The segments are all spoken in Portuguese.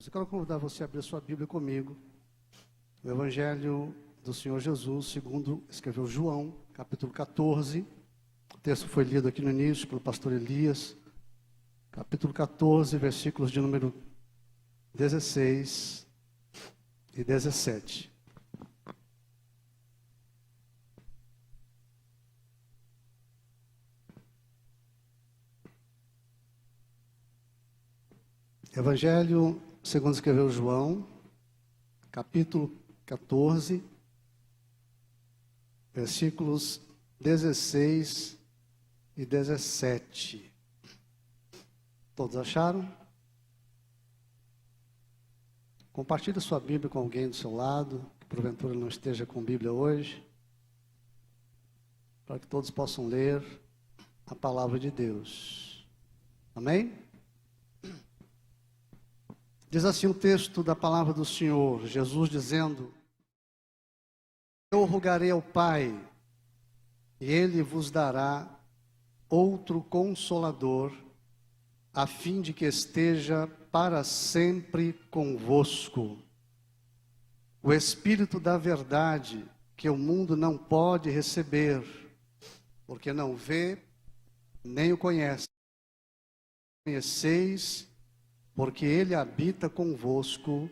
Eu quero convidar você a abrir sua Bíblia comigo. O Evangelho do Senhor Jesus, segundo escreveu João, capítulo 14. O texto foi lido aqui no início pelo pastor Elias. Capítulo 14, versículos de número 16 e 17. Evangelho, segundo escreveu João, capítulo 14, versículos 16 e 17. Todos acharam? Compartilhe sua Bíblia com alguém do seu lado, que porventura não esteja com Bíblia hoje, para que todos possam ler a palavra de Deus. Amém? Diz assim o texto da palavra do Senhor, Jesus dizendo: Eu rogarei ao Pai, e Ele vos dará outro Consolador, a fim de que esteja para sempre convosco. O Espírito da verdade, que o mundo não pode receber, porque não vê, nem o conhece. Conheceis, porque Ele habita convosco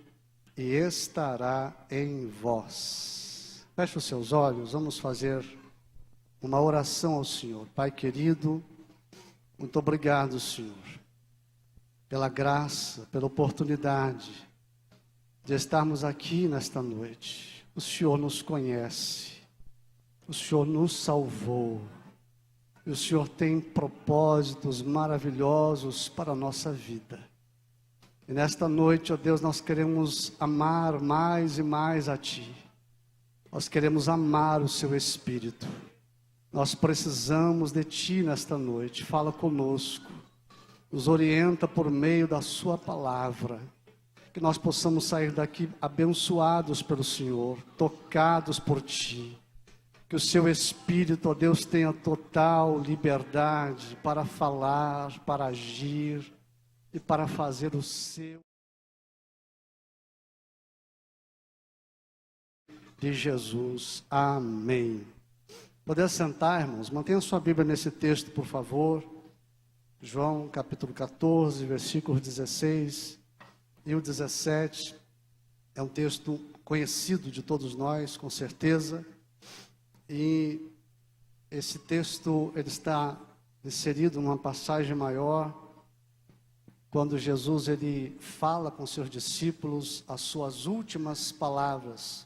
e estará em vós. Feche os seus olhos, vamos fazer uma oração ao Senhor. Pai querido, muito obrigado, Senhor, pela graça, pela oportunidade de estarmos aqui nesta noite. O Senhor nos conhece, o Senhor nos salvou, e o Senhor tem propósitos maravilhosos para a nossa vida. E nesta noite, ó Deus, nós queremos amar mais e mais a Ti. Nós queremos amar o Seu Espírito. Nós precisamos de Ti nesta noite. Fala conosco. Nos orienta por meio da Sua palavra. Que nós possamos sair daqui abençoados pelo Senhor, tocados por Ti. Que o Seu Espírito, ó Deus, tenha total liberdade para falar, para agir e para fazer o seu de Jesus. Amém. Poder sentar, irmãos? Mantenha sua Bíblia nesse texto, por favor. João, capítulo 14, versículos 16 e o 17. É um texto conhecido de todos nós, com certeza. E esse texto, ele está inserido numa passagem maior, quando Jesus ele fala com seus discípulos as suas últimas palavras,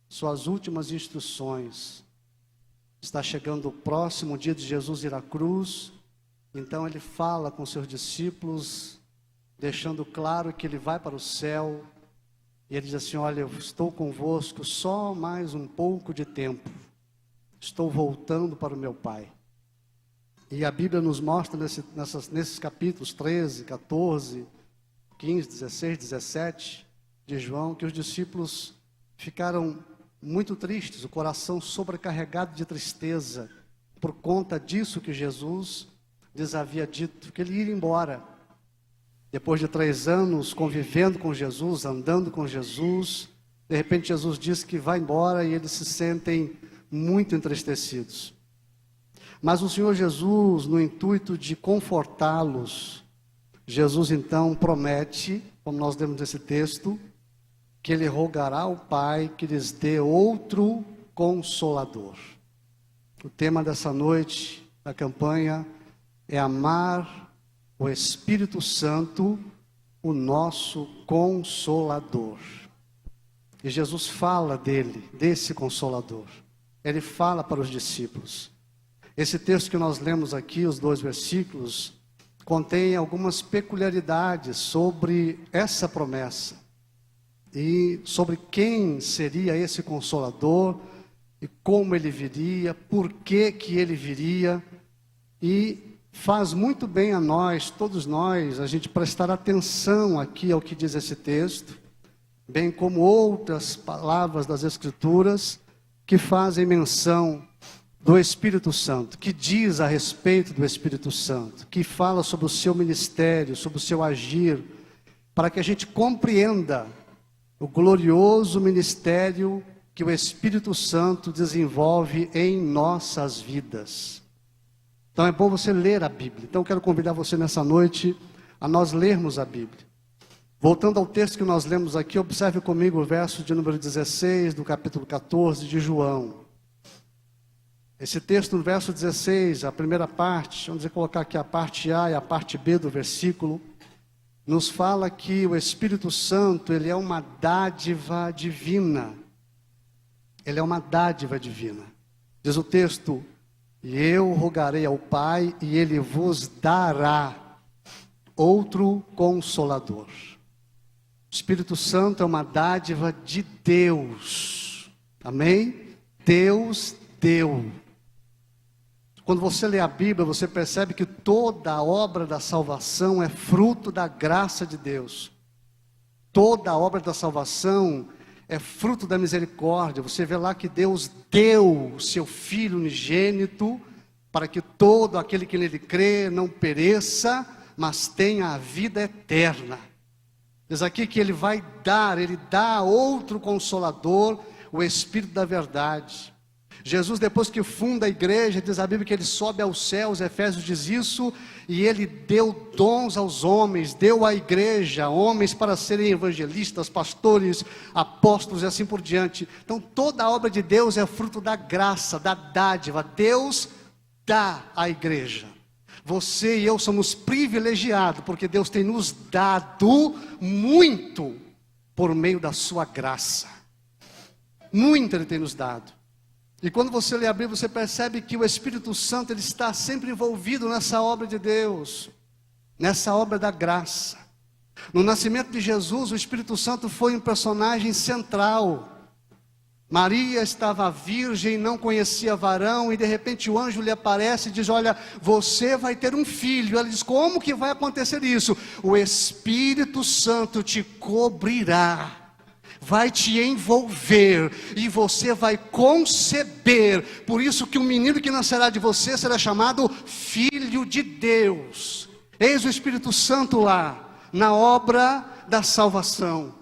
suas últimas instruções. Está chegando o próximo dia de Jesus ir à cruz, então ele fala com seus discípulos, deixando claro que ele vai para o céu, e ele diz assim: olha, eu estou convosco só mais um pouco de tempo, estou voltando para o meu Pai. E a Bíblia nos mostra nesses capítulos 13, 14, 15, 16, 17 de João, que os discípulos ficaram muito tristes, o coração sobrecarregado de tristeza, por conta disso que Jesus lhes havia dito, que ele ia embora. Depois de 3 anos convivendo com Jesus, andando com Jesus, de repente Jesus diz que vai embora e eles se sentem muito entristecidos. Mas o Senhor Jesus, no intuito de confortá-los, Jesus então promete, como nós lemos nesse texto, que Ele rogará ao Pai que lhes dê outro Consolador. O tema dessa noite, da campanha, é amar o Espírito Santo, o nosso Consolador. E Jesus fala dele, desse Consolador. Ele fala para os discípulos. Esse texto que nós lemos aqui, os 2 versículos, contém algumas peculiaridades sobre essa promessa e sobre quem seria esse Consolador e como ele viria, por que ele viria, e faz muito bem a nós, todos nós, a gente prestar atenção aqui ao que diz esse texto, bem como outras palavras das Escrituras que fazem menção do Espírito Santo, que diz a respeito do Espírito Santo, que fala sobre o seu ministério, sobre o seu agir, para que a gente compreenda o glorioso ministério que o Espírito Santo desenvolve em nossas vidas. Então é bom você ler a Bíblia. Então eu quero convidar você nessa noite a nós lermos a Bíblia. Voltando ao texto que nós lemos aqui, observe comigo o verso de número 16 do capítulo 14 de João. Esse texto no verso 16, a primeira parte, vamos colocar aqui a parte A e a parte B do versículo, nos fala que o Espírito Santo, ele é uma dádiva divina. Ele é uma dádiva divina. Diz o texto: e eu rogarei ao Pai, e Ele vos dará outro Consolador. O Espírito Santo é uma dádiva de Deus. Amém? Deus deu. Quando você lê a Bíblia, você percebe que toda a obra da salvação é fruto da graça de Deus. Toda a obra da salvação é fruto da misericórdia. Você vê lá que Deus deu o seu Filho unigênito, para que todo aquele que nele crê não pereça, mas tenha a vida eterna. Diz aqui que ele dá outro Consolador, o Espírito da verdade. Jesus, depois que funda a igreja, diz a Bíblia que ele sobe aos céus, Efésios diz isso, e ele deu dons aos homens, deu à igreja, homens para serem evangelistas, pastores, apóstolos e assim por diante. Então toda a obra de Deus é fruto da graça, da dádiva. Deus dá à igreja. Você e eu somos privilegiados, porque Deus tem nos dado muito por meio da sua graça. Muito Ele tem nos dado. E quando você lê a Bíblia, você percebe que o Espírito Santo, ele está sempre envolvido nessa obra de Deus, nessa obra da graça. No nascimento de Jesus, o Espírito Santo foi um personagem central. Maria estava virgem, não conhecia varão, e de repente o anjo lhe aparece e diz: olha, você vai ter um filho. Ela diz: como que vai acontecer isso? O Espírito Santo te cobrirá, vai te envolver, e você vai conceber. Por isso que o menino que nascerá de você será chamado Filho de Deus. Eis o Espírito Santo lá, na obra da salvação.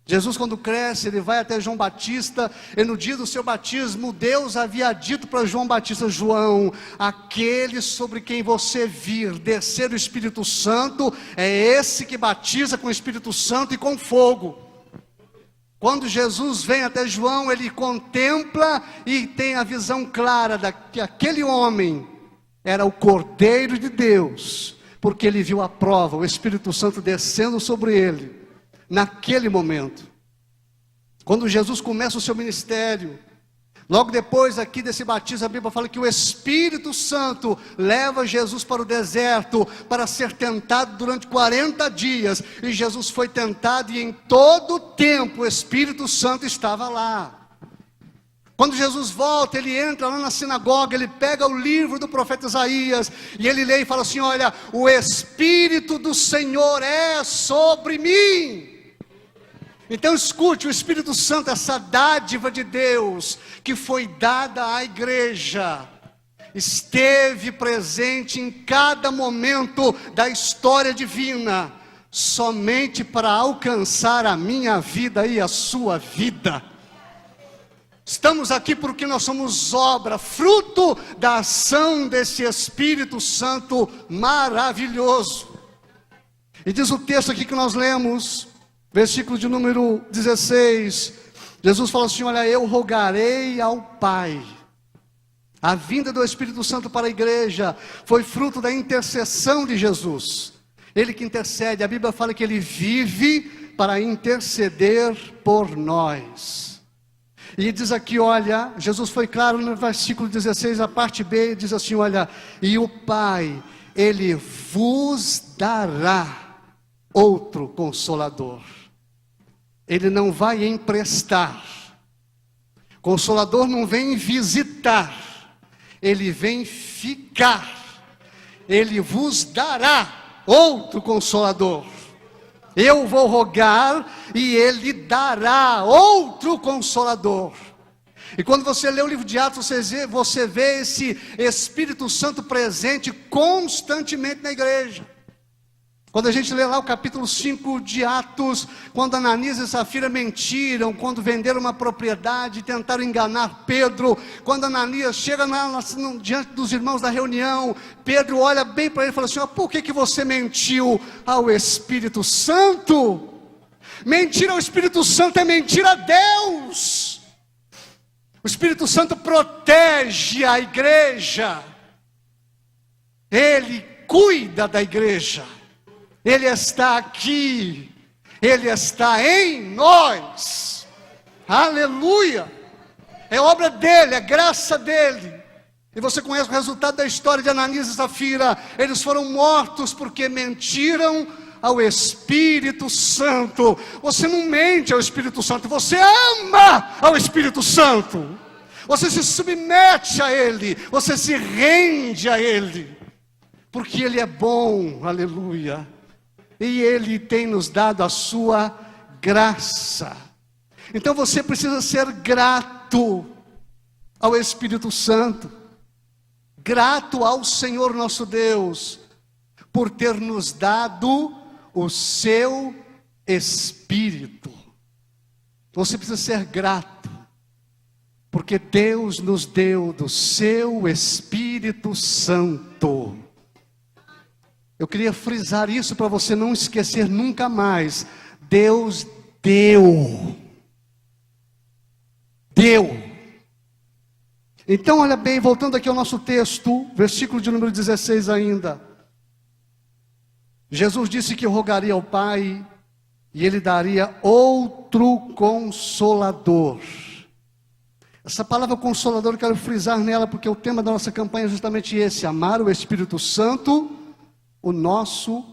Jesus, quando cresce, ele vai até João Batista, e no dia do seu batismo, Deus havia dito para João Batista: João, aquele sobre quem você vir descer o Espírito Santo, é esse que batiza com o Espírito Santo e com fogo. Quando Jesus vem até João, ele contempla e tem a visão clara de que aquele homem era o Cordeiro de Deus, porque ele viu a prova, o Espírito Santo descendo sobre ele, naquele momento. Quando Jesus começa o seu ministério, logo depois aqui desse batismo, a Bíblia fala que o Espírito Santo leva Jesus para o deserto, para ser tentado durante 40 dias, e Jesus foi tentado, e em todo o tempo o Espírito Santo estava lá. Quando Jesus volta, ele entra lá na sinagoga, ele pega o livro do profeta Isaías, e ele lê e fala assim: olha, o Espírito do Senhor é sobre mim. Então escute, o Espírito Santo, essa dádiva de Deus, que foi dada à igreja, esteve presente em cada momento da história divina, somente para alcançar a minha vida e a sua vida. Estamos aqui porque nós somos obra, fruto da ação desse Espírito Santo maravilhoso. E diz o texto aqui que nós lemos, versículo de número 16, Jesus fala assim: olha, eu rogarei ao Pai. A vinda do Espírito Santo para a igreja foi fruto da intercessão de Jesus. Ele que intercede, a Bíblia fala que ele vive para interceder por nós. E diz aqui, olha, Jesus foi claro no versículo 16, a parte B, diz assim: olha, e o Pai, Ele vos dará outro Consolador. Ele não vai emprestar. Consolador não vem visitar, ele vem ficar. Ele vos dará outro Consolador. Eu vou rogar e ele dará outro Consolador. E quando você lê o livro de Atos, você vê esse Espírito Santo presente constantemente na igreja. Quando a gente lê lá o capítulo 5 de Atos, quando Ananias e Safira mentiram, quando venderam uma propriedade, tentaram enganar Pedro, quando Ananias chega diante dos irmãos da reunião, Pedro olha bem para ele e fala assim: por que você mentiu ao Espírito Santo? Mentir ao Espírito Santo é mentir a Deus. O Espírito Santo protege a igreja, Ele cuida da igreja. Ele está aqui, Ele está em nós, aleluia, é obra dEle, é graça dEle. E você conhece o resultado da história de Ananias e Safira. Eles foram mortos porque mentiram ao Espírito Santo. Você não mente ao Espírito Santo, você ama ao Espírito Santo, você se submete a Ele, você se rende a Ele, porque Ele é bom, aleluia. E Ele tem nos dado a sua graça. Então você precisa ser grato ao Espírito Santo, grato ao Senhor nosso Deus, por ter nos dado o seu Espírito. Você precisa ser grato, porque Deus nos deu do seu Espírito Santo. Eu queria frisar isso para você não esquecer nunca mais. Deus deu. Então olha bem, voltando aqui ao nosso texto, versículo de número 16 ainda. Jesus disse que rogaria ao Pai e Ele daria outro Consolador. Essa palavra Consolador eu quero frisar nela, porque o tema da nossa campanha é justamente esse: amar o Espírito Santo, o nosso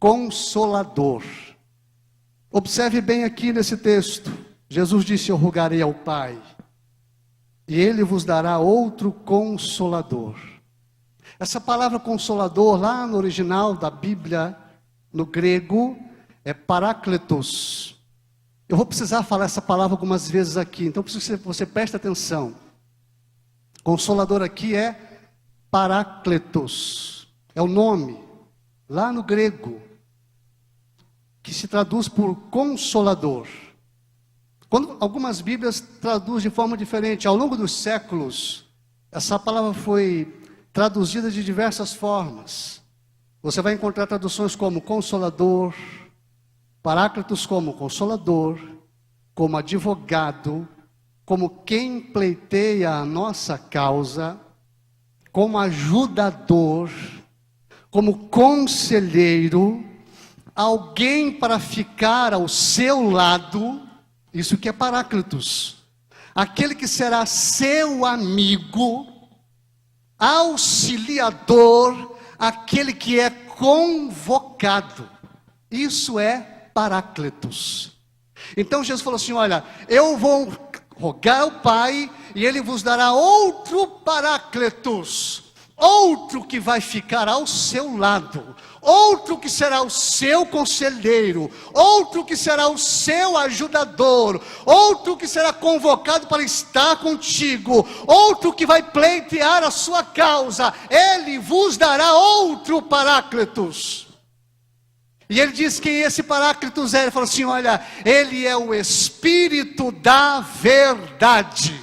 Consolador. Observe bem aqui nesse texto. Jesus disse: eu rogarei ao Pai, e Ele vos dará outro Consolador. Essa palavra Consolador, lá no original da Bíblia, no grego, é Paráclitos. Eu vou precisar falar essa palavra algumas vezes aqui, então preciso que você preste atenção. Consolador aqui é Paráclitos, é o nome lá no grego, que se traduz por Consolador. Quando algumas Bíblias traduzem de forma diferente, ao longo dos séculos, essa palavra foi traduzida de diversas formas. Você vai encontrar traduções como Consolador, Paráclitos como Consolador, como advogado, como quem pleiteia a nossa causa, como ajudador, como conselheiro, alguém para ficar ao seu lado. Isso que é Paráclitos, aquele que será seu amigo, auxiliador, aquele que é convocado. Isso é Paráclitos. Então Jesus falou assim: olha, eu vou rogar ao Pai e Ele vos dará outro Paráclitos, outro que vai ficar ao seu lado, outro que será o seu conselheiro, outro que será o seu ajudador, outro que será convocado para estar contigo, outro que vai pleitear a sua causa. Ele vos dará outro Paráclitos. E ele diz quem esse Paráclitos é. Ele falou assim: olha, ele é o Espírito da verdade,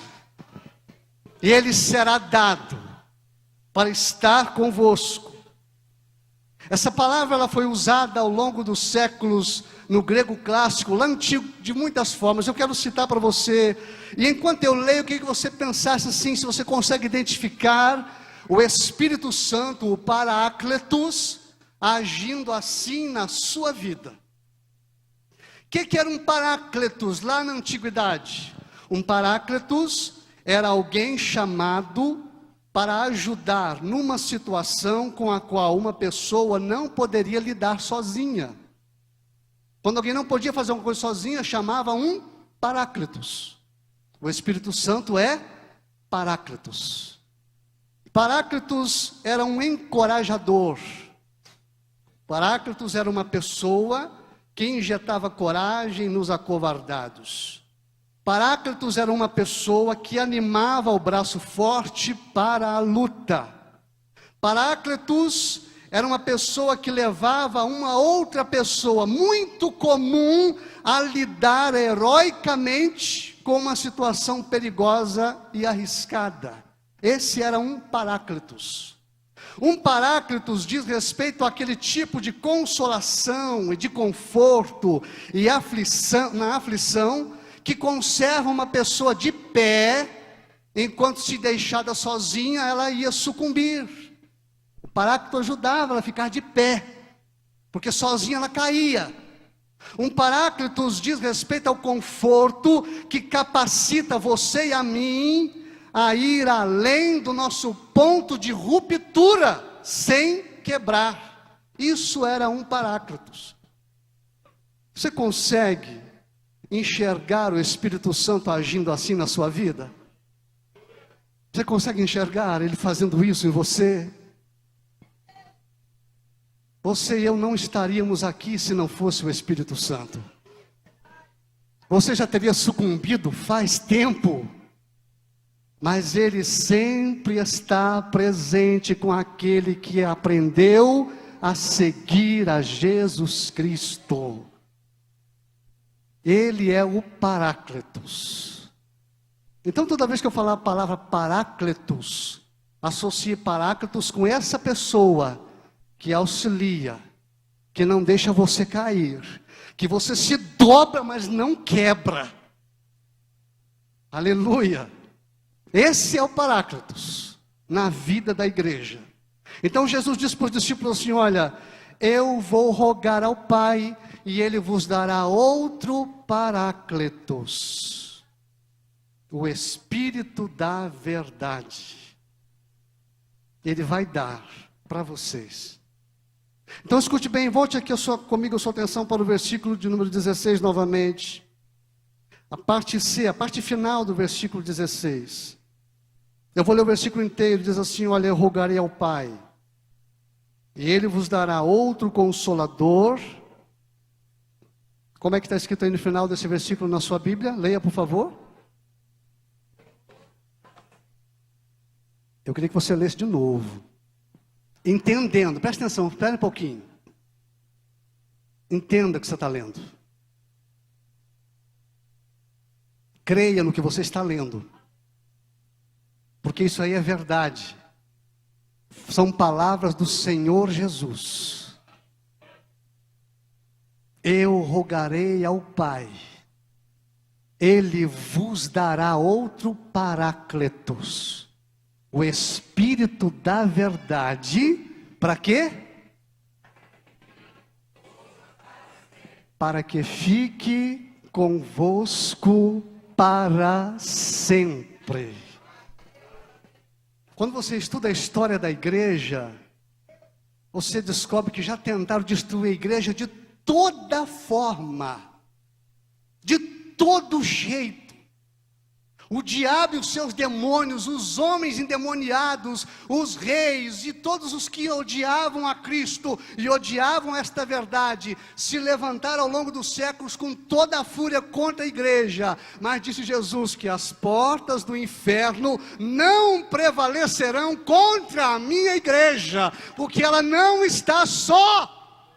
e ele será dado para estar convosco. Essa palavra ela foi usada ao longo dos séculos no grego clássico, lá antigo, de muitas formas. Eu quero citar para você, e enquanto eu leio, eu queria que você pensasse assim, se você consegue identificar o Espírito Santo, o Paráclitos, agindo assim na sua vida. O que era um Paráclitos lá na antiguidade? Um Paráclitos era alguém chamado para ajudar numa situação com a qual uma pessoa não poderia lidar sozinha. Quando alguém não podia fazer uma coisa sozinha, chamava um Paráclitos. O Espírito Santo é Paráclitos. Paráclitos era um encorajador. Paráclitos era uma pessoa que injetava coragem nos acovardados. Paráclitos era uma pessoa que animava o braço forte para a luta. Paráclitos era uma pessoa que levava uma outra pessoa muito comum a lidar heroicamente com uma situação perigosa e arriscada. Esse era um Paráclitos. Um Paráclitos diz respeito àquele tipo de consolação e de conforto e aflição, na aflição, que conserva uma pessoa de pé, enquanto se deixada sozinha, ela ia sucumbir. O Paráclito ajudava ela a ficar de pé, porque sozinha ela caía. Um Paráclitos diz respeito ao conforto que capacita você e a mim a ir além do nosso ponto de ruptura, sem quebrar. Isso era um Paráclitos. Você consegue enxergar o Espírito Santo agindo assim na sua vida? Você consegue enxergar Ele fazendo isso em você? Você e eu não estaríamos aqui se não fosse o Espírito Santo. Você já teria sucumbido faz tempo. Mas Ele sempre está presente com aquele que aprendeu a seguir a Jesus Cristo. Ele é o Paráclitos. Então toda vez que eu falar a palavra Paráclitos, associe Paráclitos com essa pessoa que auxilia, que não deixa você cair, que você se dobra, mas não quebra. Aleluia! Esse é o Paráclitos na vida da igreja. Então Jesus disse para os discípulos assim: olha, eu vou rogar ao Pai e Ele vos dará outro Paráclitos, o Espírito da verdade. Ele vai dar para vocês. Então escute bem, volte aqui comigo a sua atenção para o versículo de número 16 novamente. A parte C, a parte final do versículo 16. Eu vou ler o versículo inteiro, diz assim: olha, eu rogarei ao Pai, e Ele vos dará outro Consolador. Como é que está escrito aí no final desse versículo na sua Bíblia? Leia, por favor. Eu queria que você lesse de novo. Entendendo, presta atenção, espere um pouquinho. Entenda o que você está lendo. Creia no que você está lendo. Porque isso aí é verdade. São palavras do Senhor Jesus. Eu rogarei ao Pai, Ele vos dará outro Paráclitos, o Espírito da verdade. Para quê? Para que fique convosco para sempre. Quando você estuda a história da igreja, você descobre que já tentaram destruir a igreja de toda forma, de todo jeito. O diabo e os seus demônios, os homens endemoniados, os reis e todos os que odiavam a Cristo e odiavam esta verdade, se levantaram ao longo dos séculos com toda a fúria contra a igreja. Mas disse Jesus que as portas do inferno não prevalecerão contra a minha igreja, porque ela não está só.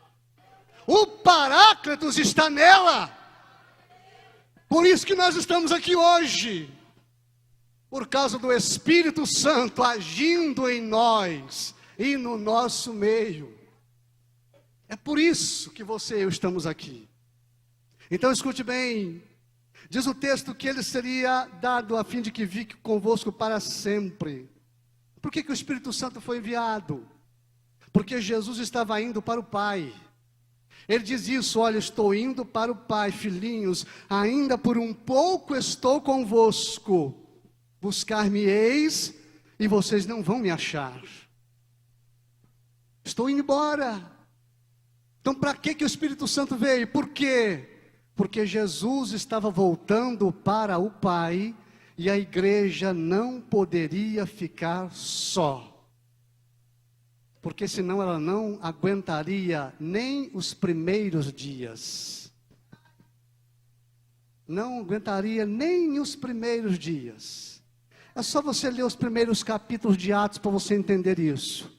O Paráclitos está nela. Por isso que nós estamos aqui hoje. Por causa do Espírito Santo agindo em nós e no nosso meio. É por isso que você e eu estamos aqui. Então escute bem. Diz o texto que ele seria dado a fim de que fique convosco para sempre. Por que o Espírito Santo foi enviado? Porque Jesus estava indo para o Pai. Ele diz isso: olha, estou indo para o Pai, filhinhos, ainda por um pouco estou convosco. Buscar-me-eis e vocês não vão me achar. Estou indo embora. Então para que o Espírito Santo veio? Por quê? Porque Jesus estava voltando para o Pai e a igreja não poderia ficar só. Porque senão ela não aguentaria nem os primeiros dias. Não aguentaria nem os primeiros dias. É só você ler os primeiros capítulos de Atos para você entender isso.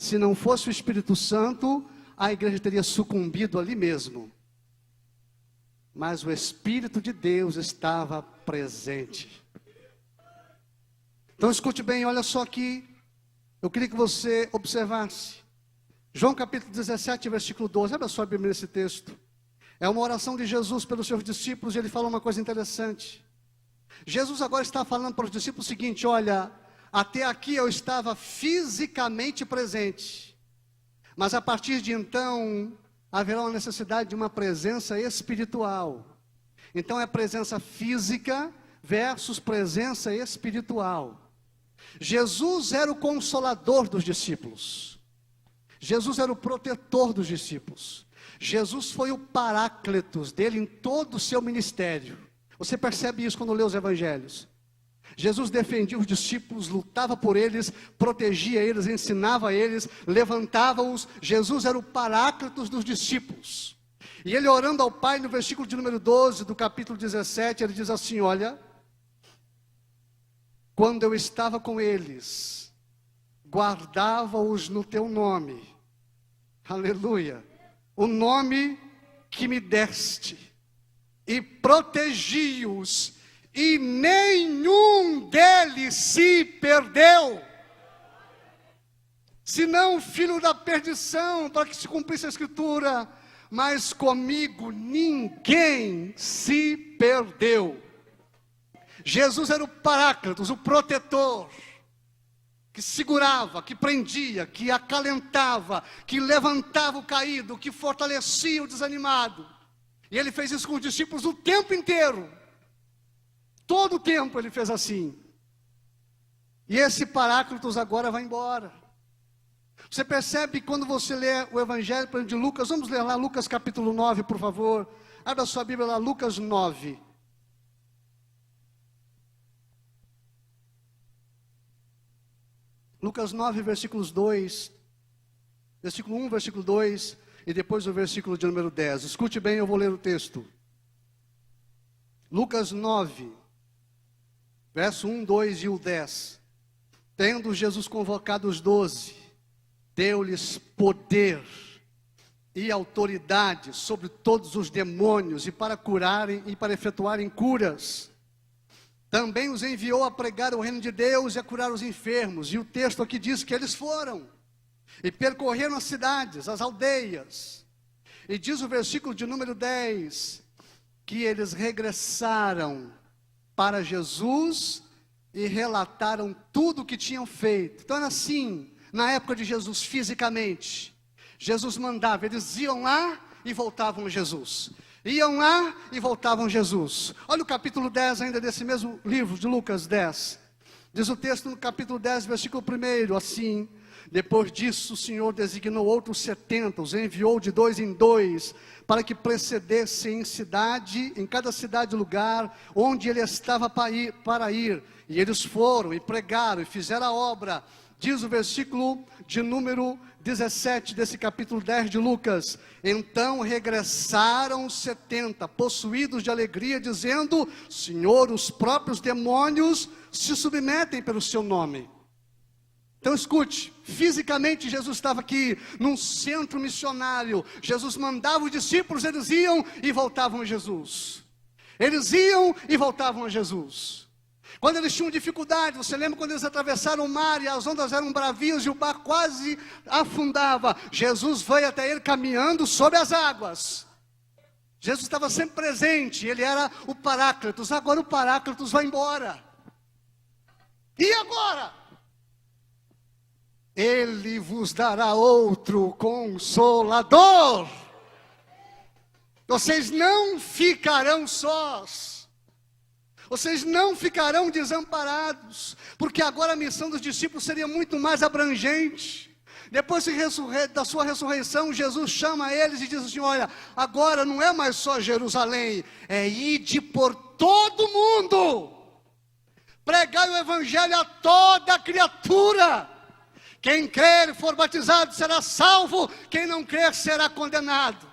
Se não fosse o Espírito Santo, a igreja teria sucumbido ali mesmo. Mas o Espírito de Deus estava presente. Então escute bem, olha só aqui. Eu queria que você observasse. João capítulo 17, versículo 12. Abra sua Bíblia nesse texto. É uma oração de Jesus pelos seus discípulos e ele fala uma coisa interessante. Jesus agora está falando para os discípulos o seguinte: olha, até aqui eu estava fisicamente presente. Mas a partir de então, haverá uma necessidade de uma presença espiritual. Então é presença física versus presença espiritual. Jesus era o consolador dos discípulos. Jesus era o protetor dos discípulos. Jesus foi o paráclitos dele em todo o seu ministério. Você percebe isso quando lê os evangelhos. Jesus defendia os discípulos, lutava por eles, protegia eles, ensinava eles, levantava-os. Jesus era o paráclitos dos discípulos. E ele orando ao Pai, no versículo de número 12 do capítulo 17, ele diz assim: olha, quando eu estava com eles, guardava-os no teu nome. Aleluia. O nome que me deste. E protegi-os. E nenhum deles se perdeu. Senão filho da perdição, para que se cumprisse a escritura. Mas comigo ninguém se perdeu. Jesus era o paráclitos, o protetor, que segurava, que prendia, que acalentava, que levantava o caído, que fortalecia o desanimado. E ele fez isso com os discípulos o tempo inteiro. Todo o tempo ele fez assim. E esse paráclitos agora vai embora. Você percebe quando você lê o Evangelho de Lucas, vamos ler lá Lucas capítulo 9, por favor. Abra sua Bíblia lá, Lucas 9. Lucas 9, versículos 2, versículo 1, versículo 2, e depois o versículo de número 10. Escute bem, eu vou ler o texto. Lucas 9, verso 1, 2 e o 10. Tendo Jesus convocado os 12, deu-lhes poder e autoridade sobre todos os demônios, e para curarem e para efetuarem curas. Também os enviou a pregar o reino de Deus e a curar os enfermos. E o texto aqui diz que eles foram e percorreram as cidades, as aldeias. E diz o versículo de número 10, que eles regressaram para Jesus e relataram tudo o que tinham feito. Então era assim, na época de Jesus, fisicamente. Jesus mandava, eles iam lá e voltavam a Jesus. Iam lá e voltavam a Jesus. Olha o capítulo 10 ainda desse mesmo livro de Lucas 10. Diz o texto no capítulo 10, versículo 1, assim: depois disso o Senhor designou outros 70, os enviou de 2 em 2, para que precedessem em cada cidade e lugar, onde ele estava para ir. E eles foram e pregaram e fizeram a obra. Diz o versículo de número 17 desse capítulo 10 de Lucas: então regressaram os 70, possuídos de alegria, dizendo: Senhor, os próprios demônios se submetem pelo seu nome. Então escute, fisicamente Jesus estava aqui, num centro missionário. Jesus mandava os discípulos, eles iam e voltavam a Jesus. Eles iam e voltavam a Jesus. Quando eles tinham dificuldade, você lembra quando eles atravessaram o mar e as ondas eram bravias e o barco quase afundava? Jesus veio até ele caminhando sobre as águas. Jesus estava sempre presente, ele era o Paráclitos. Agora o Paráclitos vai embora. E agora? Ele vos dará outro Consolador. Vocês não ficarão sós. Vocês não ficarão desamparados, porque agora a missão dos discípulos seria muito mais abrangente. Depois da sua ressurreição, Jesus chama eles e diz assim: olha, agora não é mais só Jerusalém, é ide por todo mundo, pregai o evangelho a toda criatura. Quem crer e for batizado será salvo, quem não crer será condenado.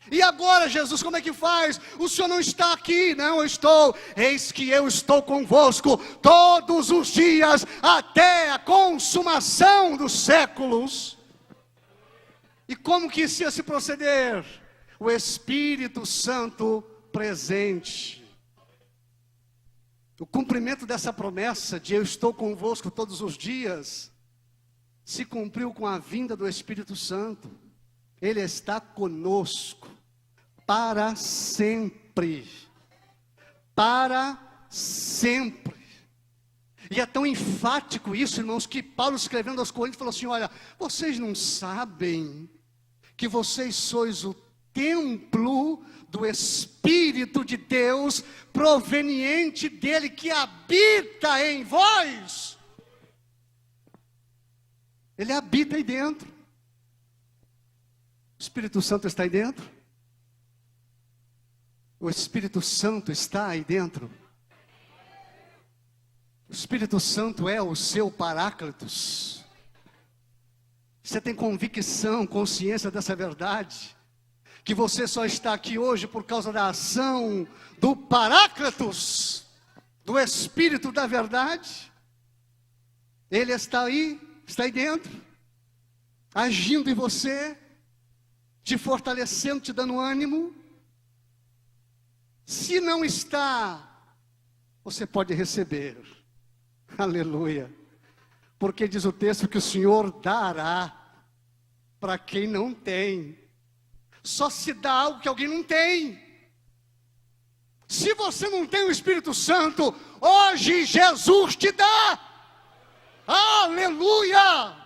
E agora, Jesus, como é que faz? O Senhor não está aqui. Não, eu estou. Eis que eu estou convosco todos os dias, até a consumação dos séculos. E como que isso ia se proceder? O Espírito Santo presente. O cumprimento dessa promessa de eu estou convosco todos os dias, se cumpriu com a vinda do Espírito Santo. Ele está conosco para sempre. Para sempre. E é tão enfático isso, irmãos, que Paulo, escrevendo aos Coríntios, falou assim: olha, vocês não sabem que vocês sois o templo do Espírito de Deus, proveniente dele, que habita em vós? Ele habita aí dentro. O Espírito Santo está aí dentro? O Espírito Santo está aí dentro? O Espírito Santo é o seu Paráclitos. Você tem convicção, consciência dessa verdade? Que você só está aqui hoje por causa da ação do Paráclitos, do Espírito da verdade? Ele está aí dentro, agindo em você, te fortalecendo, te dando ânimo. Se não está, você pode receber. Aleluia. Porque diz o texto que o Senhor dará para quem não tem. Só se dá algo que alguém não tem. Se você não tem o Espírito Santo, hoje Jesus te dá. Aleluia.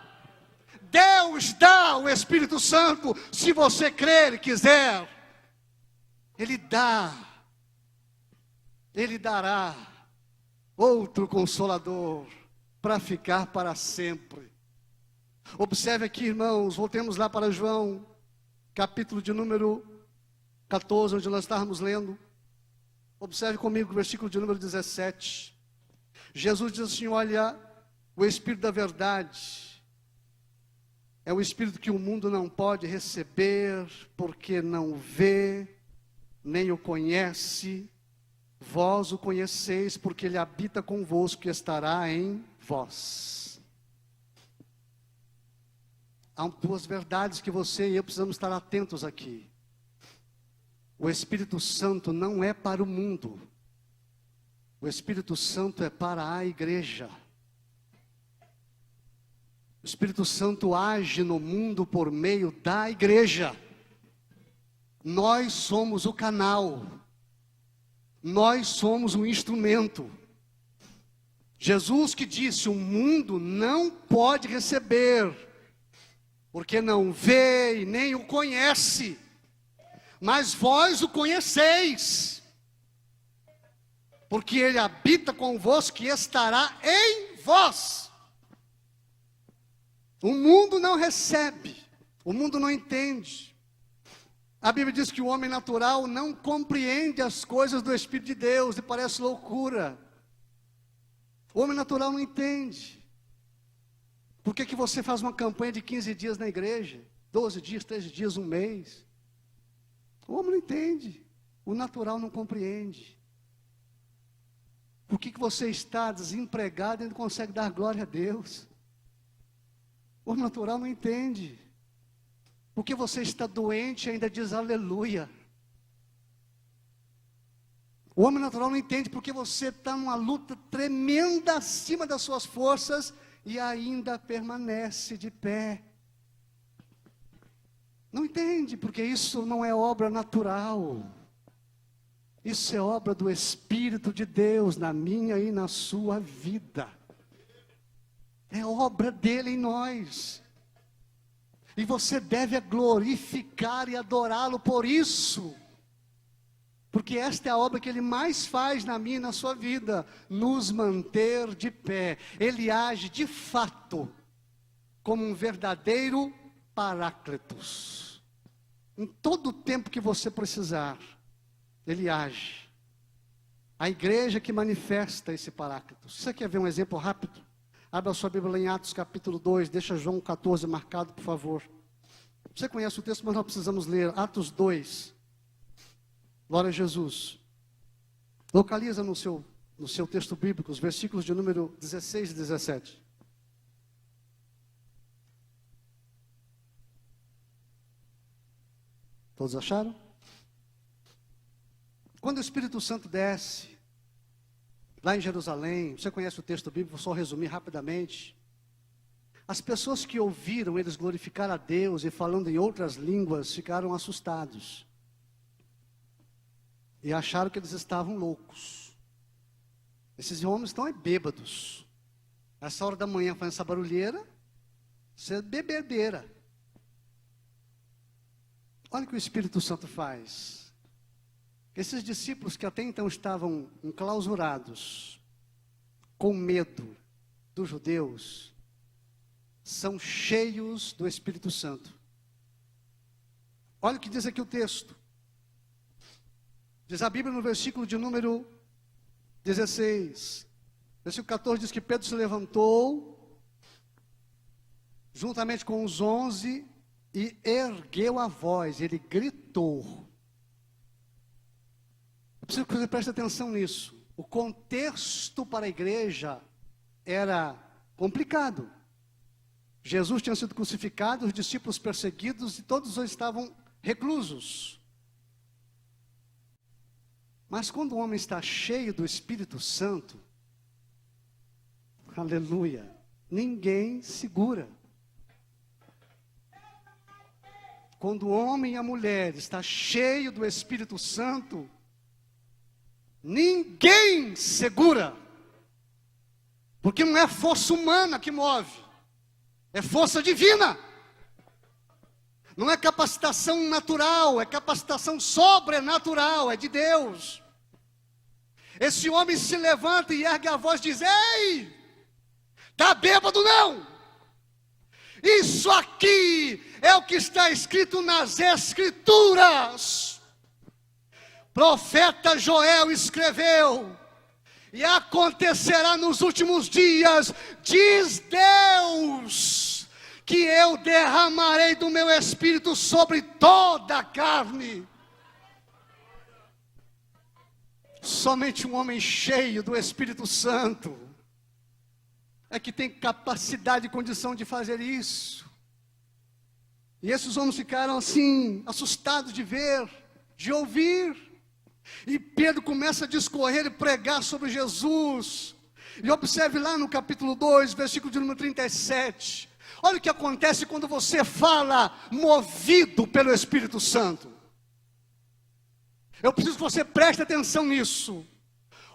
Deus dá o Espírito Santo, se você crer e quiser. Ele dá. Ele dará outro Consolador para ficar para sempre. Observe aqui, irmãos, voltemos lá para João, capítulo de número 14, onde nós estávamos lendo. Observe comigo o versículo de número 17. Jesus diz assim: olha, o Espírito da verdade é o Espírito que o mundo não pode receber, porque não vê, nem o conhece. Vós o conheceis, porque ele habita convosco e estará em vós. Há duas verdades que você e eu precisamos estar atentos aqui. O Espírito Santo não é para o mundo. O Espírito Santo é para a igreja. O Espírito Santo age no mundo por meio da igreja. Nós somos o canal. Nós somos um instrumento. Jesus que disse: o mundo não pode receber, porque não vê e nem o conhece, mas vós o conheceis, porque ele habita convosco e estará em vós. O mundo não recebe, o mundo não entende. A Bíblia diz que o homem natural não compreende as coisas do Espírito de Deus, e parece loucura. O homem natural não entende. Por que você faz uma campanha de 15 dias na igreja? 12 dias, 13 dias, um mês? O homem não entende. O natural não compreende. Por que você está desempregado e não consegue dar glória a Deus? O homem natural não entende. Porque você está doente e ainda diz aleluia. O homem natural não entende porque você está numa luta tremenda acima das suas forças e ainda permanece de pé. Não entende, porque isso não é obra natural. Isso é obra do Espírito de Deus na minha e na sua vida. É obra dele em nós. E você deve glorificar e adorá-lo por isso. Porque esta é a obra que ele mais faz na minha e na sua vida. Nos manter de pé. Ele age de fato como um verdadeiro Paráclitos. Em todo o tempo que você precisar, ele age. A igreja que manifesta esse Paráclitos. Você quer ver um exemplo rápido? Abra a sua Bíblia em Atos capítulo 2, deixa João 14 marcado, por favor. Você conhece o texto, mas nós precisamos ler Atos 2. Glória a Jesus. Localiza no seu texto bíblico os versículos de número 16 e 17. Todos acharam? Quando o Espírito Santo desce, lá em Jerusalém, você conhece o texto bíblico, vou só resumir rapidamente. As pessoas que ouviram eles glorificar a Deus e falando em outras línguas, ficaram assustados. E acharam que eles estavam loucos. Esses homens estão aí bêbados. Essa hora da manhã fazendo essa barulheira, isso é bebedeira. Olha o que o Espírito Santo faz. Esses discípulos que até então estavam enclausurados, com medo dos judeus, são cheios do Espírito Santo. Olha o que diz aqui o texto. Diz a Bíblia no versículo de número 16. Versículo 14 diz que Pedro se levantou, juntamente com os 11, e ergueu a voz, ele gritou. Eu preciso que você preste atenção nisso. O contexto para a igreja era complicado. Jesus tinha sido crucificado, os discípulos perseguidos, e todos eles estavam reclusos. Mas quando o homem está cheio do Espírito Santo, aleluia, ninguém segura. Quando o homem e a mulher está cheio do Espírito Santo, ninguém segura. Porque não é força humana que move, é força divina. Não é capacitação natural, é capacitação sobrenatural, é de Deus. Esse homem se levanta e ergue a voz e diz: ei, está bêbado não? Isso aqui é o que está escrito nas Escrituras. Profeta Joel escreveu: e acontecerá nos últimos dias, diz Deus, que eu derramarei do meu Espírito sobre toda a carne. Somente um homem cheio do Espírito Santo é que tem capacidade e condição de fazer isso. E esses homens ficaram assim, assustados de ver, de ouvir. E Pedro começa a discorrer e pregar sobre Jesus. E observe lá no capítulo 2, versículo de número 37. Olha o que acontece quando você fala movido pelo Espírito Santo. Eu preciso que você preste atenção nisso.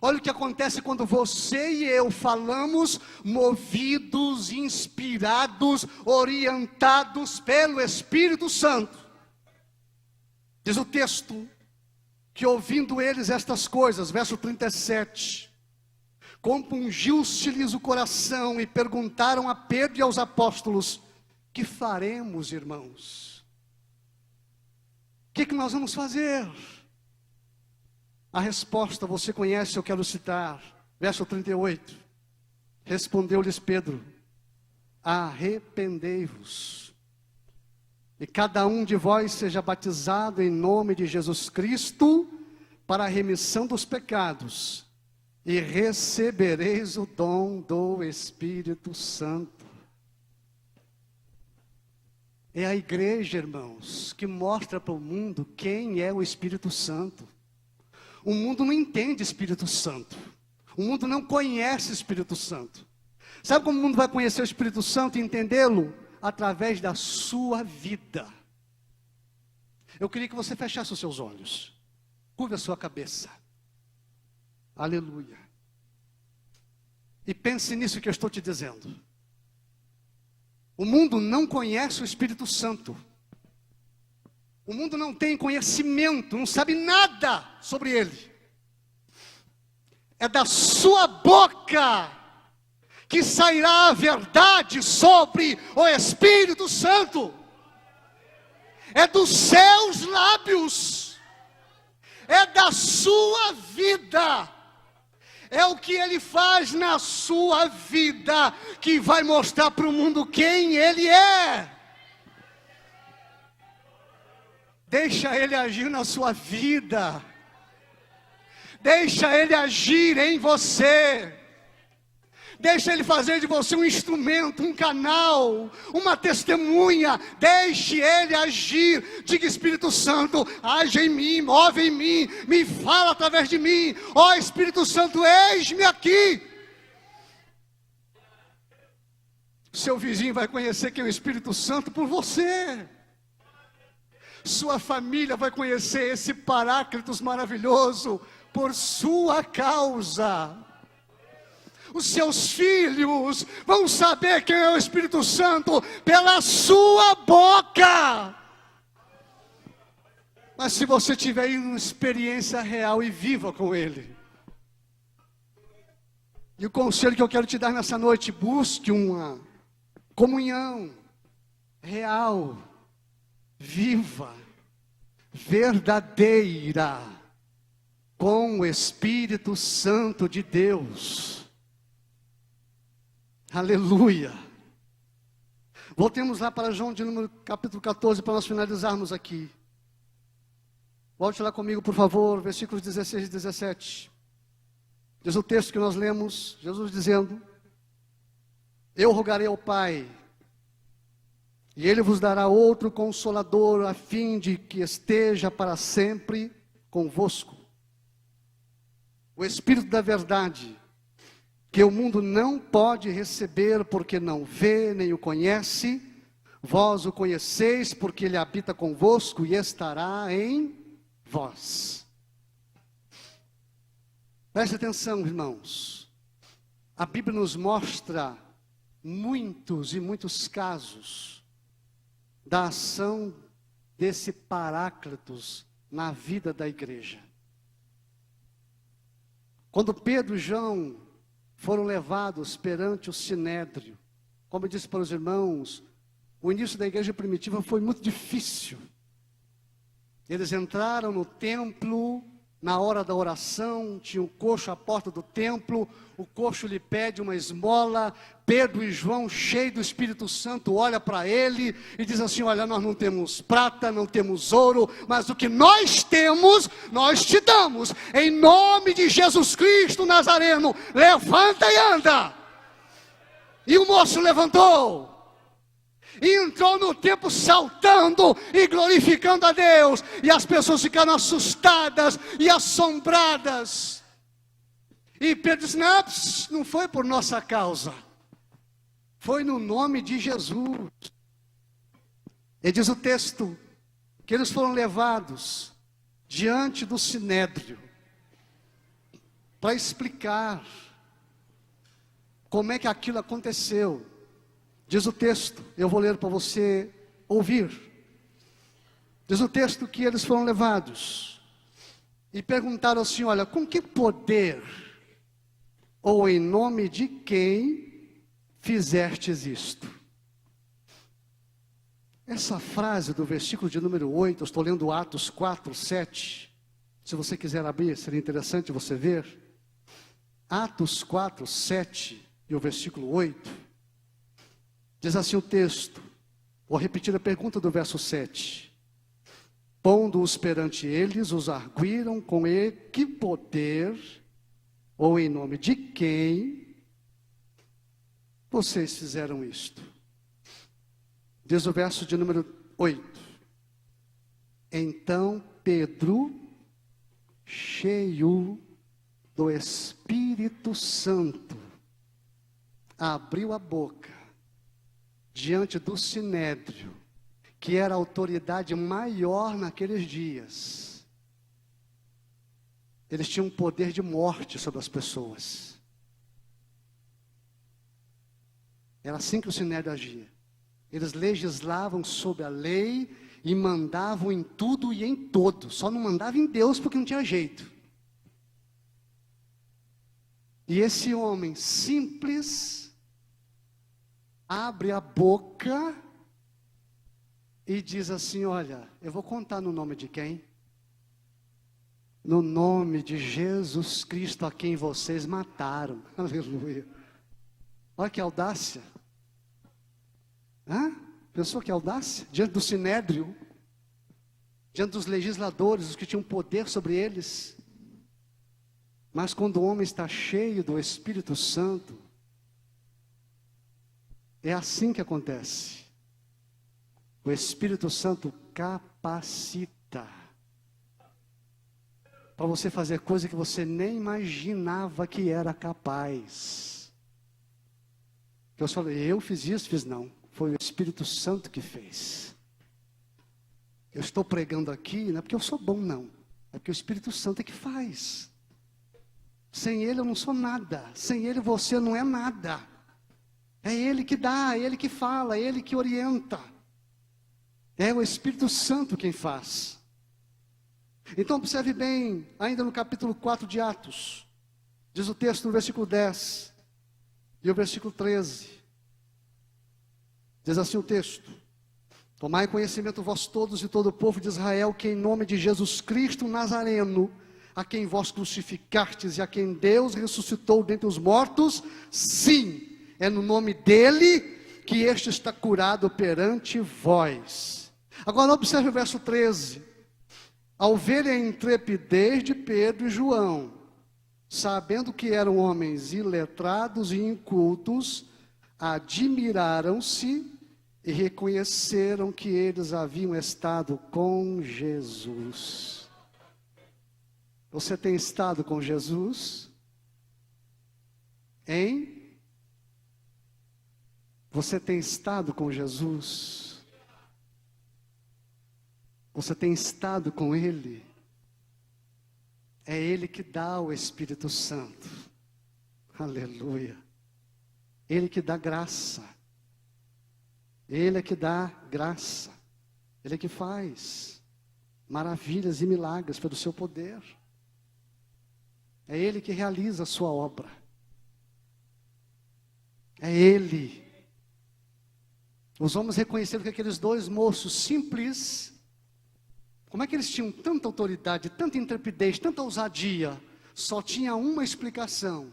Olha o que acontece quando você e eu falamos movidos, inspirados, orientados pelo Espírito Santo. Diz o texto que ouvindo eles estas coisas, verso 37, compungiu-se-lhes o coração e perguntaram a Pedro e aos apóstolos: que faremos, irmãos? O que nós vamos fazer? A resposta você conhece, eu quero citar, verso 38. Respondeu-lhes Pedro: arrependei-vos, e cada um de vós seja batizado em nome de Jesus Cristo, para a remissão dos pecados, e recebereis o dom do Espírito Santo. É a igreja, irmãos, que mostra para o mundo quem é o Espírito Santo. O mundo não entende Espírito Santo. O mundo não conhece Espírito Santo. Sabe como o mundo vai conhecer o Espírito Santo e entendê-lo? Através da sua vida. Eu queria que você fechasse os seus olhos. Curva a sua cabeça. Aleluia. E pense nisso que eu estou te dizendo. O mundo não conhece o Espírito Santo. O mundo não tem conhecimento, não sabe nada sobre ele. É da sua boca que sairá a verdade sobre o Espírito Santo. É dos seus lábios. É da sua vida. É o que ele faz na sua vida que vai mostrar para o mundo quem ele é. Deixa Ele agir na sua vida. Deixa Ele agir em você. Deixa Ele fazer de você um instrumento, um canal, uma testemunha. Deixe Ele agir. Diga: Espírito Santo, age em mim, move em mim, me fala através de mim. Ó Espírito Santo, eis-me aqui. Seu vizinho vai conhecer quem é o Espírito Santo por você. Sua família vai conhecer esse Paráclitos maravilhoso por sua causa. Os seus filhos vão saber quem é o Espírito Santo pela sua boca. Mas se você tiver uma experiência real e viva com Ele. E o conselho que eu quero te dar nessa noite: busque uma comunhão real, viva, verdadeira, com o Espírito Santo de Deus. Aleluia. Voltemos lá para João de número capítulo 14, para nós finalizarmos aqui. Volte lá comigo, por favor, versículos 16 e 17. Diz o texto que nós lemos, Jesus dizendo: eu rogarei ao Pai, e Ele vos dará outro Consolador, a fim de que esteja para sempre convosco. O Espírito da verdade, que o mundo não pode receber, porque não vê nem o conhece. Vós o conheceis, porque Ele habita convosco e estará em vós. Preste atenção, irmãos. A Bíblia nos mostra muitos e muitos casos da ação desse Paráclitos na vida da igreja. Quando Pedro e João foram levados perante o Sinédrio, como eu disse para os irmãos, o início da igreja primitiva foi muito difícil. Eles entraram no templo, na hora da oração, tinha um coxo à porta do templo, o coxo lhe pede uma esmola. Pedro e João, cheios do Espírito Santo, olha para ele e diz assim: olha, nós não temos prata, não temos ouro, mas o que nós temos, nós te damos, em nome de Jesus Cristo Nazareno, levanta e anda. E o moço levantou, e entrou no templo saltando e glorificando a Deus. E as pessoas ficaram assustadas e assombradas. E Pedro disse: não foi por nossa causa, foi no nome de Jesus. E diz o texto que eles foram levados diante do Sinédrio para explicar como é que aquilo aconteceu. Diz o texto, eu vou ler para você ouvir. Diz o texto que eles foram levados e perguntaram assim: olha, com que poder ou em nome de quem fizestes isto? Essa frase do versículo de número 8, eu estou lendo Atos 4, 7. Se você quiser abrir, seria interessante você ver. Atos 4, 7 e o versículo 8. Diz assim o texto, vou repetir a pergunta do verso 7. Pondo-os perante eles, os arguíram com ele: que poder, ou em nome de quem, vocês fizeram isto? Diz o verso de número 8. Então Pedro, cheio do Espírito Santo, abriu a boca diante do Sinédrio, que era a autoridade maior naqueles dias. Eles tinham um poder de morte sobre as pessoas. Era assim que o Sinédrio agia. Eles legislavam sobre a lei e mandavam em tudo e em todo. Só não mandavam em Deus porque não tinha jeito. E esse homem simples abre a boca e diz assim: olha, eu vou contar no nome de quem? No nome de Jesus Cristo, a quem vocês mataram. Aleluia. Olha que audácia. Pensou que audácia? Diante do Sinédrio. diante dos legisladores, os que tinham poder sobre eles. Mas quando o homem está cheio do Espírito Santo, é assim que acontece. O Espírito Santo capacita para você fazer coisa que você nem imaginava que era capaz. Eu falei, eu fiz isso, fiz não. Foi o Espírito Santo que fez. Eu estou pregando aqui, não é porque eu sou bom, não. É porque o Espírito Santo é que faz. Sem Ele eu não sou nada. Sem Ele você não é nada. É Ele que dá, é Ele que fala, é Ele que orienta. É o Espírito Santo quem faz. Então observe bem, ainda no capítulo 4 de Atos, diz o texto no versículo 10 e o versículo 13. Diz assim o texto: tomai conhecimento vós todos e todo o povo de Israel, que em nome de Jesus Cristo Nazareno, a quem vós crucificastes e a quem Deus ressuscitou dentre os mortos, sim, é no nome dele que este está curado perante vós. Agora observe o verso 13. Ao verem a intrepidez de Pedro e João, sabendo que eram homens iletrados e incultos, admiraram-se e reconheceram que eles haviam estado com Jesus. Você tem estado com Jesus? Hein? Você tem estado com Jesus? Você tem estado com Ele? É Ele que dá o Espírito Santo. Aleluia. Ele que dá graça. Ele é que dá graça. Ele é que faz maravilhas e milagres pelo seu poder. É Ele que realiza a sua obra. É Ele. Nós vamos reconhecer que aqueles dois moços simples, como é que eles tinham tanta autoridade, tanta intrepidez, tanta ousadia? Só tinha uma explicação.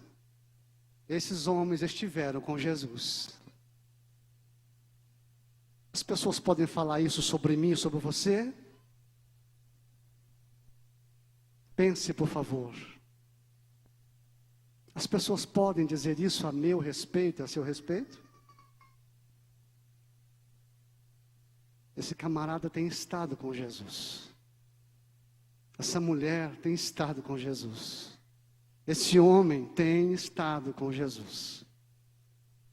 Esses homens estiveram com Jesus. As pessoas podem falar isso sobre mim, sobre você? Pense, por favor. As pessoas podem dizer isso a meu respeito, a seu respeito? Esse camarada tem estado com Jesus. Essa mulher tem estado com Jesus. Esse homem tem estado com Jesus.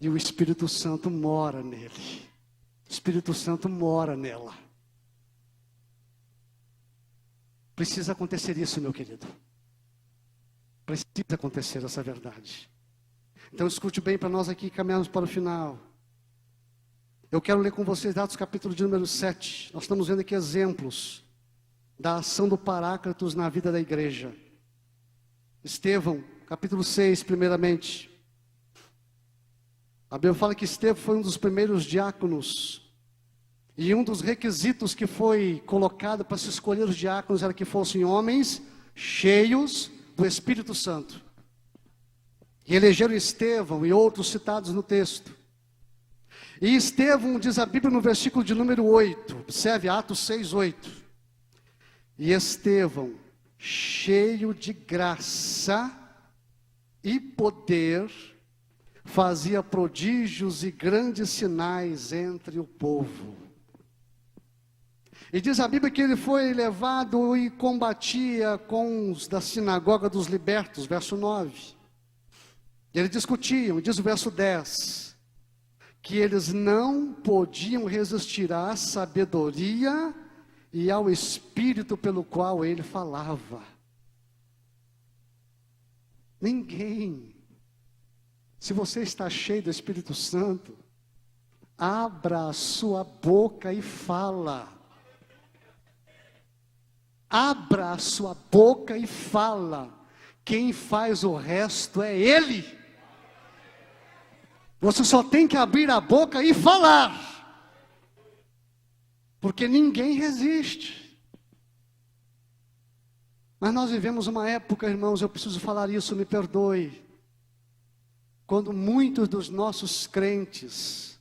E o Espírito Santo mora nele. O Espírito Santo mora nela. Precisa acontecer isso, meu querido. Precisa acontecer essa verdade. Então escute bem para nós aqui, caminhamos para o final. Eu quero ler com vocês Atos capítulo de número 7. Nós estamos vendo aqui exemplos da ação do Paráclitos na vida da igreja. Estevão, capítulo 6, primeiramente. A Bíblia fala que Estevão foi um dos primeiros diáconos. E um dos requisitos que foi colocado para se escolher os diáconos era que fossem homens cheios do Espírito Santo. E elegeram Estevão e outros citados no texto. E Estevão, diz a Bíblia no versículo de número 8, observe Atos 6, 8. E Estevão, cheio de graça e poder, fazia prodígios e grandes sinais entre o povo. E diz a Bíblia que ele foi levado e combatia com os da sinagoga dos libertos, verso 9. E eles discutiam, diz o verso 10, que eles não podiam resistir à sabedoria e ao espírito pelo qual ele falava. Ninguém. Se você está cheio do Espírito Santo, abra a sua boca e fala. Abra a sua boca e fala. Quem faz o resto é Ele. Você só tem que abrir a boca e falar. Porque ninguém resiste. Mas nós vivemos uma época, irmãos, eu preciso falar isso, me perdoe. Quando muitos dos nossos crentes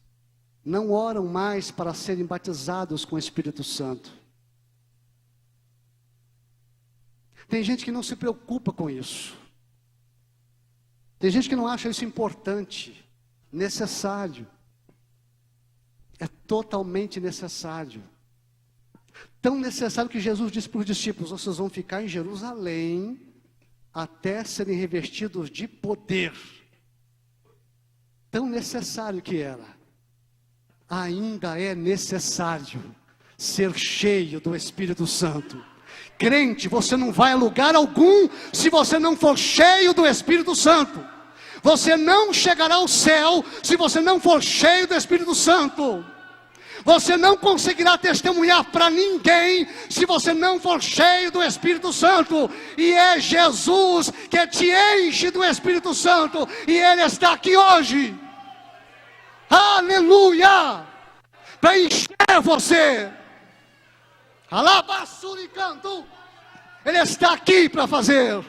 não oram mais para serem batizados com o Espírito Santo. Tem gente que não se preocupa com isso. Tem gente que não acha isso importante, necessário. É totalmente necessário. Tão necessário que Jesus disse para os discípulos: vocês vão ficar em Jerusalém até serem revestidos de poder. Tão necessário que era. Ainda é necessário ser cheio do Espírito Santo. Crente, você não vai a lugar algum se você não for cheio do Espírito Santo. Você não chegará ao céu se você não for cheio do Espírito Santo. Você não conseguirá testemunhar para ninguém se você não for cheio do Espírito Santo. E é Jesus que te enche do Espírito Santo. E Ele está aqui hoje. Aleluia! Para encher você. Alabassuricanto. Ele está aqui para fazer.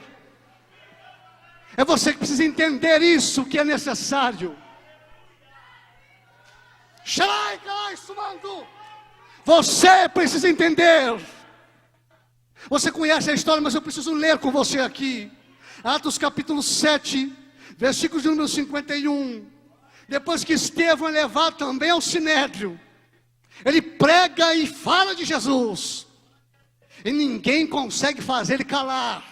É você que precisa entender isso, que é necessário. Você precisa entender. Você conhece a história, mas eu preciso ler com você aqui. Atos capítulo 7, versículos de número 51. Depois que Estevão é levado também ao Sinédrio, ele prega e fala de Jesus. E ninguém consegue fazer ele calar.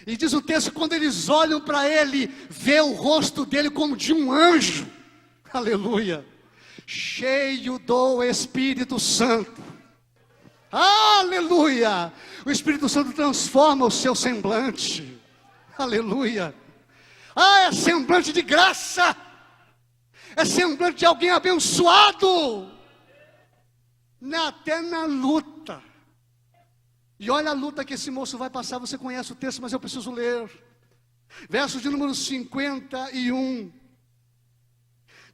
E diz o texto, quando eles olham para ele, vê o rosto dele como de um anjo. Aleluia. Cheio do Espírito Santo. Aleluia. O Espírito Santo transforma o seu semblante. Aleluia. É semblante de graça. É semblante de alguém abençoado. Até na luta. E olha a luta que esse moço vai passar. Você conhece o texto, mas eu preciso ler. Verso de número 51.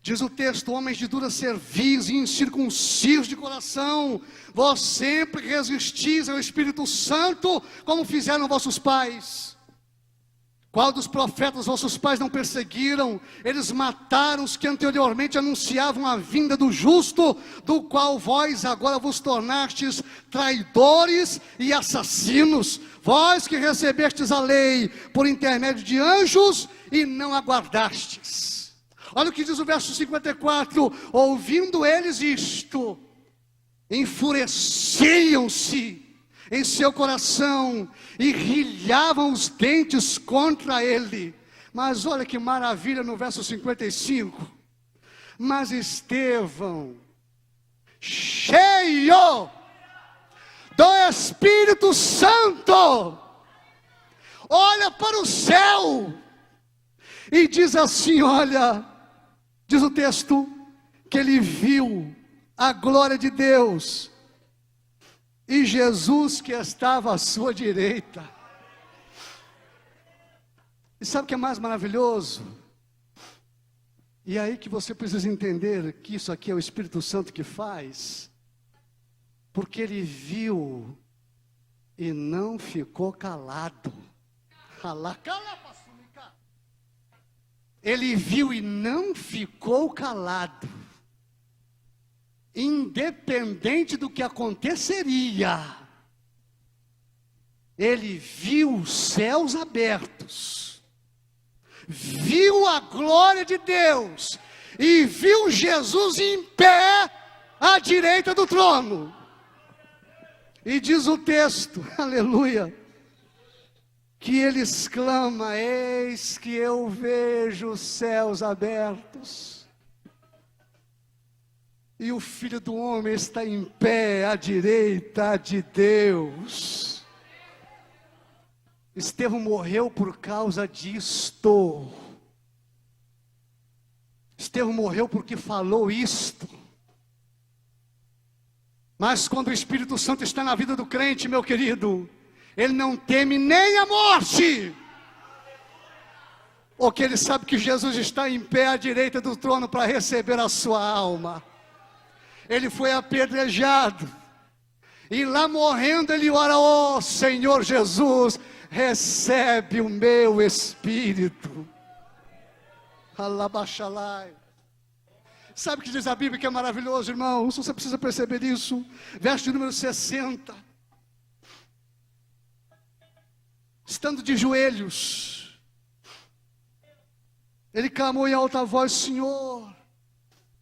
Diz o texto: homens de dura cerviz e incircuncisos de coração, vós sempre resistis ao Espírito Santo, como fizeram vossos pais. Qual dos profetas vossos pais não perseguiram? Eles mataram os que anteriormente anunciavam a vinda do justo, do qual vós agora vos tornastes traidores e assassinos. Vós que recebestes a lei por intermédio de anjos e não aguardastes. Olha o que diz o verso 54. Ouvindo eles isto, enfureciam-se em seu coração e rilhavam os dentes contra ele. Mas olha que maravilha no verso 55. Mas Estevão, cheio do Espírito Santo, olha para o céu e diz assim, olha, diz o texto, que ele viu a glória de Deus e Jesus que estava à sua direita. E sabe o que é mais maravilhoso? E é aí que você precisa entender que isso aqui é o Espírito Santo que faz. Porque ele viu e não ficou calado. Ele viu e não ficou calado. Independente do que aconteceria, ele viu os céus abertos, viu a glória de Deus, e viu Jesus em pé à direita do trono. E diz o texto, aleluia, que ele exclama: eis que eu vejo os céus abertos, e o Filho do Homem está em pé à direita de Deus. Estevão morreu por causa disto. Estevão morreu porque falou isto. Mas quando o Espírito Santo está na vida do crente, meu querido, ele não teme nem a morte. Porque ele sabe que Jesus está em pé à direita do trono para receber a sua alma. Ele foi apedrejado, e lá morrendo ele ora: ó Senhor Jesus, recebe o meu espírito. Alabachalai. Sabe o que diz a Bíblia que é maravilhoso, irmãos? Você precisa perceber isso. Verso de número 60. estando de joelhos, ele clamou em alta voz: Senhor,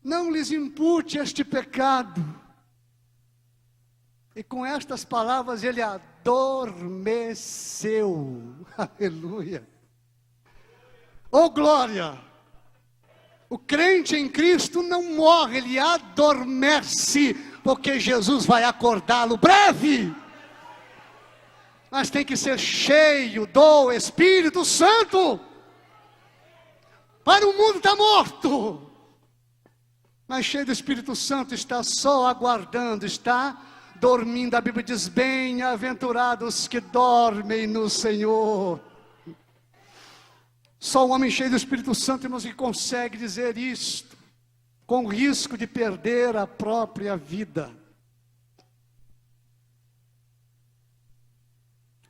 não lhes impute este pecado. E com estas palavras ele adormeceu. Aleluia. Oh glória! O crente em Cristo não morre, ele adormece, porque Jesus vai acordá-lo breve. Mas tem que ser cheio do Espírito Santo. Para o mundo está morto, mas cheio do Espírito Santo, está só aguardando, está dormindo. A Bíblia diz: bem-aventurados que dormem no Senhor. Só o homem cheio do Espírito Santo, irmãos, que consegue dizer isto, com risco de perder a própria vida.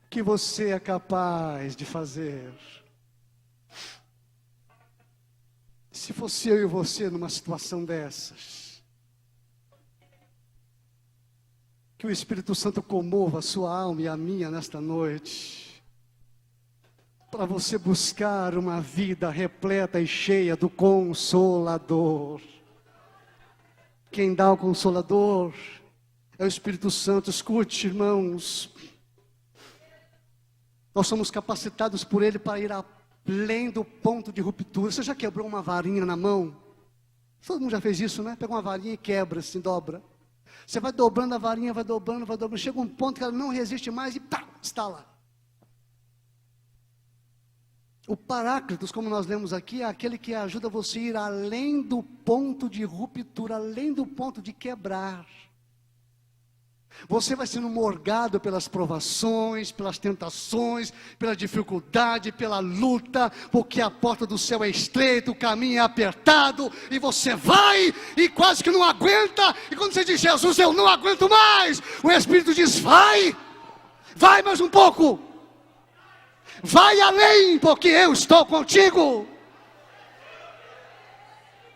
O que você é capaz de fazer? Se fosse eu e você numa situação dessas, que o Espírito Santo comova a sua alma e a minha nesta noite, para você buscar uma vida repleta e cheia do Consolador. Quem dá o Consolador é o Espírito Santo. Escute, irmãos, nós somos capacitados por Ele para ir além do ponto de ruptura. Você já quebrou uma varinha na mão? Todo mundo já fez isso, né? Pega uma varinha e quebra, assim, dobra. Você vai dobrando a varinha, vai dobrando. Chega um ponto que ela não resiste mais e pá, está lá. O Paráclitos, como nós lemos aqui, é aquele que ajuda você a ir além do ponto de ruptura, além do ponto de quebrar. Você vai sendo morgado pelas provações, pelas tentações, pela dificuldade, pela luta, porque a porta do céu é estreita, o caminho é apertado, e você vai e quase que não aguenta, e quando você diz: Jesus, eu não aguento mais, o Espírito diz: vai mais um pouco, vai além, porque eu estou contigo.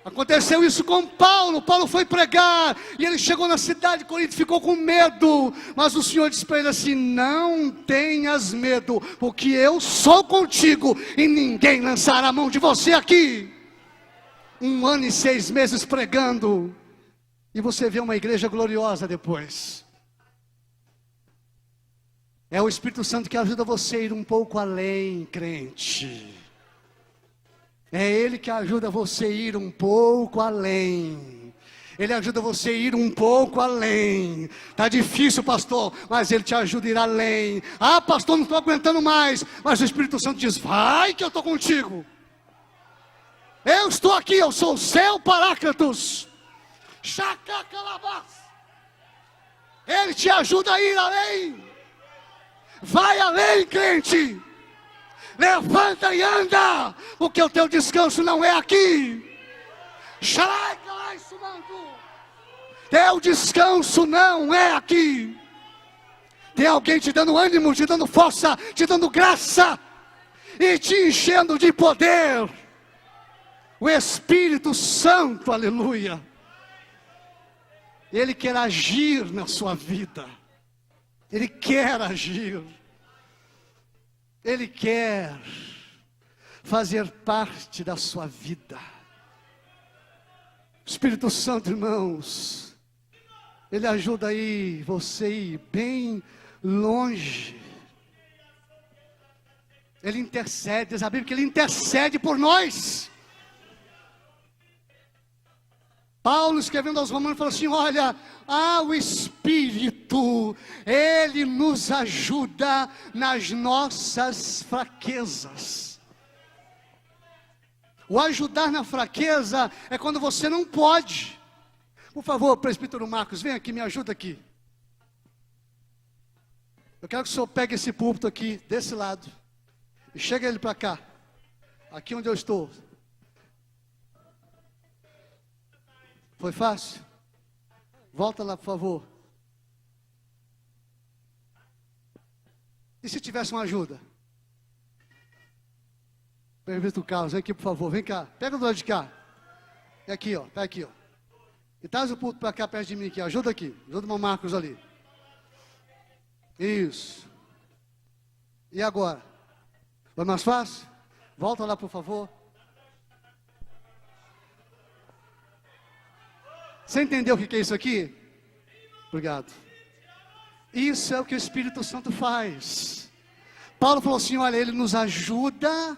Aconteceu isso com Paulo. Paulo foi pregar e ele chegou na cidade de Corinto, ficou com medo, mas o Senhor disse para ele assim: não tenhas medo, porque eu sou contigo e ninguém lançará a mão de você aqui. 1 ano e 6 meses pregando, e você vê uma igreja gloriosa depois. É o Espírito Santo que ajuda você a ir um pouco além, crente. É Ele que ajuda você a ir um pouco além. Ele ajuda você a ir um pouco além. Está difícil, pastor, mas Ele te ajuda a ir além. Ah, pastor, não estou aguentando mais. Mas o Espírito Santo diz: vai que eu estou contigo. Eu estou aqui, eu sou o seu Paráclitos. Ele te ajuda a ir além. Vai além, crente. Levanta e anda, porque o teu descanso não é aqui. Teu descanso não é aqui. Tem alguém te dando ânimo, te dando força, te dando graça e te enchendo de poder. O Espírito Santo, aleluia. Ele quer agir na sua vida. Ele quer agir. Ele quer fazer parte da sua vida. Espírito Santo, irmãos, Ele ajuda aí você a ir bem longe. Ele intercede, diz a Bíblia que Ele intercede por nós. Paulo, escrevendo aos Romanos, falou assim: olha, o Espírito, Ele nos ajuda nas nossas fraquezas. O ajudar na fraqueza é quando você não pode. Por favor, presbítero Marcos, vem aqui, me ajuda aqui. Eu quero que o senhor pegue esse púlpito aqui, desse lado, e chega ele para cá, aqui onde eu estou. Foi fácil? Volta lá, por favor. E se tivesse uma ajuda? Presbítero Carlos, vem aqui, por favor, vem cá. Pega do lado de cá. É aqui, ó, tá aqui, ó. E traz o púlpito para cá, perto de mim aqui, ajuda aqui. Ajuda o irmão Marcos ali. Isso. E agora? Foi mais fácil? Volta lá, por favor. Você entendeu o que é isso aqui? Obrigado. Isso é o que o Espírito Santo faz. Paulo falou assim, olha, ele nos ajuda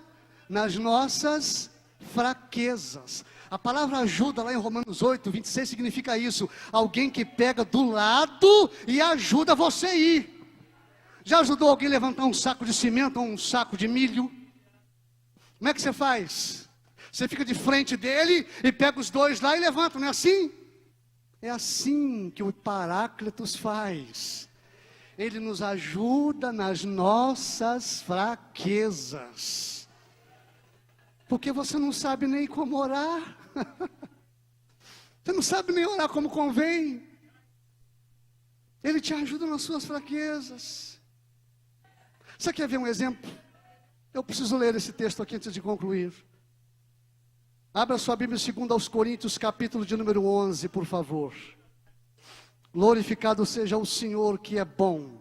nas nossas fraquezas. A palavra ajuda lá em Romanos 8, 26 significa isso. Alguém que pega do lado e ajuda você a ir. Já ajudou alguém a levantar um saco de cimento ou um saco de milho? Como é que você faz? Você fica de frente dele e pega os dois lá e levanta, não é assim? É assim que o Paráclitos faz. Ele nos ajuda nas nossas fraquezas. Porque você não sabe nem como orar. Você não sabe nem orar como convém. Ele te ajuda nas suas fraquezas. Você quer ver um exemplo? Eu preciso ler esse texto aqui antes de concluir. Abra sua Bíblia 2 Coríntios, capítulo de número 11, por favor. Glorificado seja o Senhor que é bom.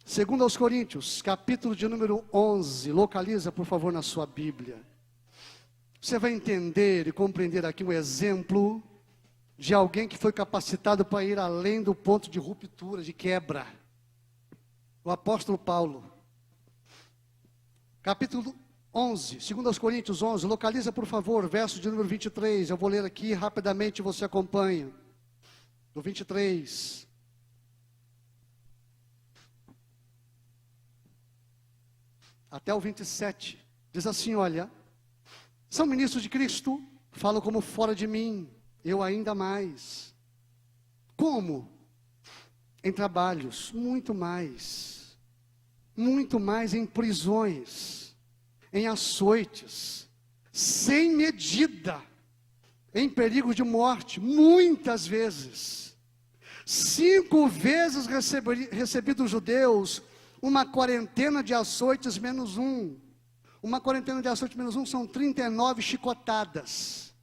2 Coríntios, capítulo de número 11. Localiza, por favor, na sua Bíblia. Você vai entender e compreender aqui um exemplo de alguém que foi capacitado para ir além do ponto de ruptura, de quebra. O apóstolo Paulo. Capítulo 11, 2 Coríntios 11, localiza por favor, verso de número 23, eu vou ler aqui rapidamente, você acompanha, do 23, até o 27, diz assim, olha, são ministros de Cristo, falam como fora de mim, eu ainda mais, como? Em trabalhos, muito mais em prisões, em açoites, sem medida, em perigo de morte, muitas vezes. 5 vezes recebi dos judeus uma quarentena de açoites menos um. Uma quarentena de açoites menos um são 39 chicotadas.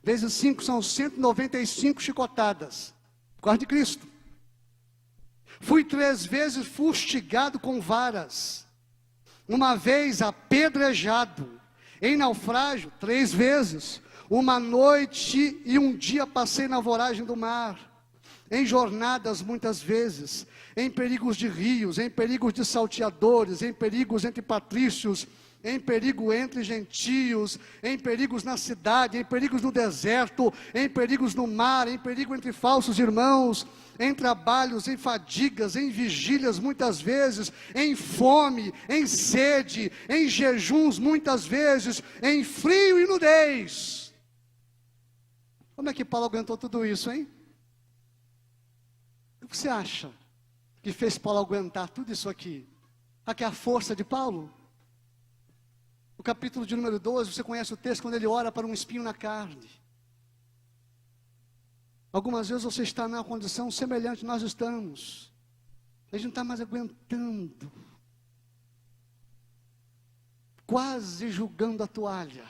Vezes 5 são 195 chicotadas. Por causa de Cristo. Fui 3 vezes fustigado com varas. Uma vez apedrejado, em naufrágio 3 vezes, uma noite e um dia passei na voragem do mar, em jornadas muitas vezes, em perigos de rios, em perigos de salteadores, em perigos entre patrícios, em perigo entre gentios, em perigos na cidade, em perigos no deserto, em perigos no mar, em perigo entre falsos irmãos, em trabalhos, em fadigas, em vigílias muitas vezes, em fome, em sede, em jejuns muitas vezes, em frio e nudez. Como é que Paulo aguentou tudo isso, hein? O que você acha que fez Paulo aguentar tudo isso aqui? Aqui é a força de Paulo? O capítulo de número 12, você conhece o texto quando ele ora para um espinho na carne. Algumas vezes você está na condição semelhante, nós estamos. A gente não está mais aguentando. Quase jogando a toalha.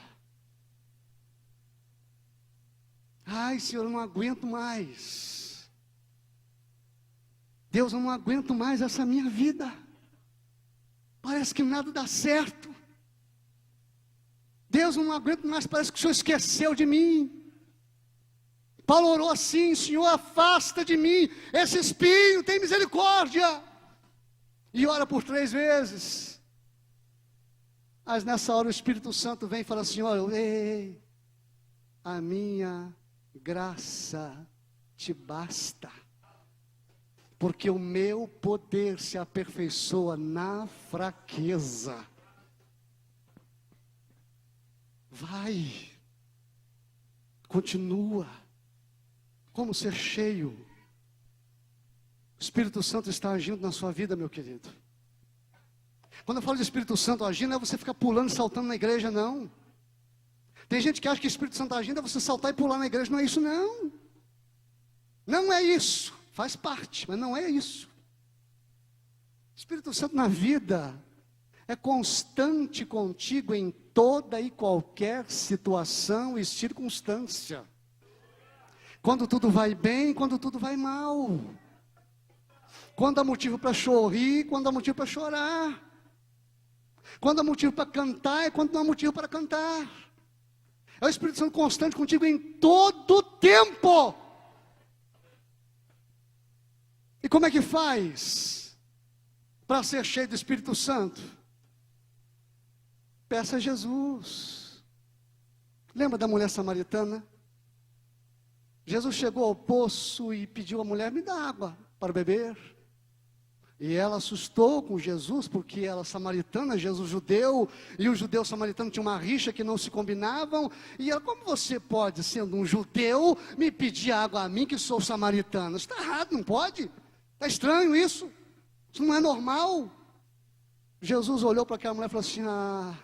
Ai, Senhor, eu não aguento mais. Deus, eu não aguento mais essa minha vida. Parece que nada dá certo. Deus, eu não aguento mais, parece que o Senhor esqueceu de mim. Paulo orou assim, Senhor, afasta de mim esse espinho, tem misericórdia. E ora por 3 vezes. Mas nessa hora o Espírito Santo vem e fala assim, olha, ei, a minha graça te basta. Porque o meu poder se aperfeiçoa na fraqueza. Vai, continua. Como ser cheio? O Espírito Santo está agindo na sua vida, meu querido. Quando eu falo de Espírito Santo agindo, não é você ficar pulando e saltando na igreja, não. Tem gente que acha que o Espírito Santo agindo é você saltar e pular na igreja. Não é isso, não. Não é isso. Faz parte, mas não é isso. O Espírito Santo na vida é constante contigo em toda e qualquer situação e circunstância. Quando tudo vai bem, quando tudo vai mal. Quando há motivo para sorrir, quando há motivo para chorar. Quando há motivo para cantar, é quando não há motivo para cantar. É o Espírito Santo constante contigo em todo o tempo. E como é que faz para ser cheio do Espírito Santo? Peça a Jesus. Lembra da mulher samaritana? Jesus chegou ao poço e pediu à mulher: me dá água para beber. E ela assustou com Jesus, porque ela é samaritana, Jesus judeu, e o judeu samaritano tinha uma rixa que não se combinavam. E ela: como você pode, sendo um judeu, me pedir água a mim, que sou samaritana? Está errado, não pode. Está estranho isso. Isso não é normal. Jesus olhou para aquela mulher e falou assim: ah,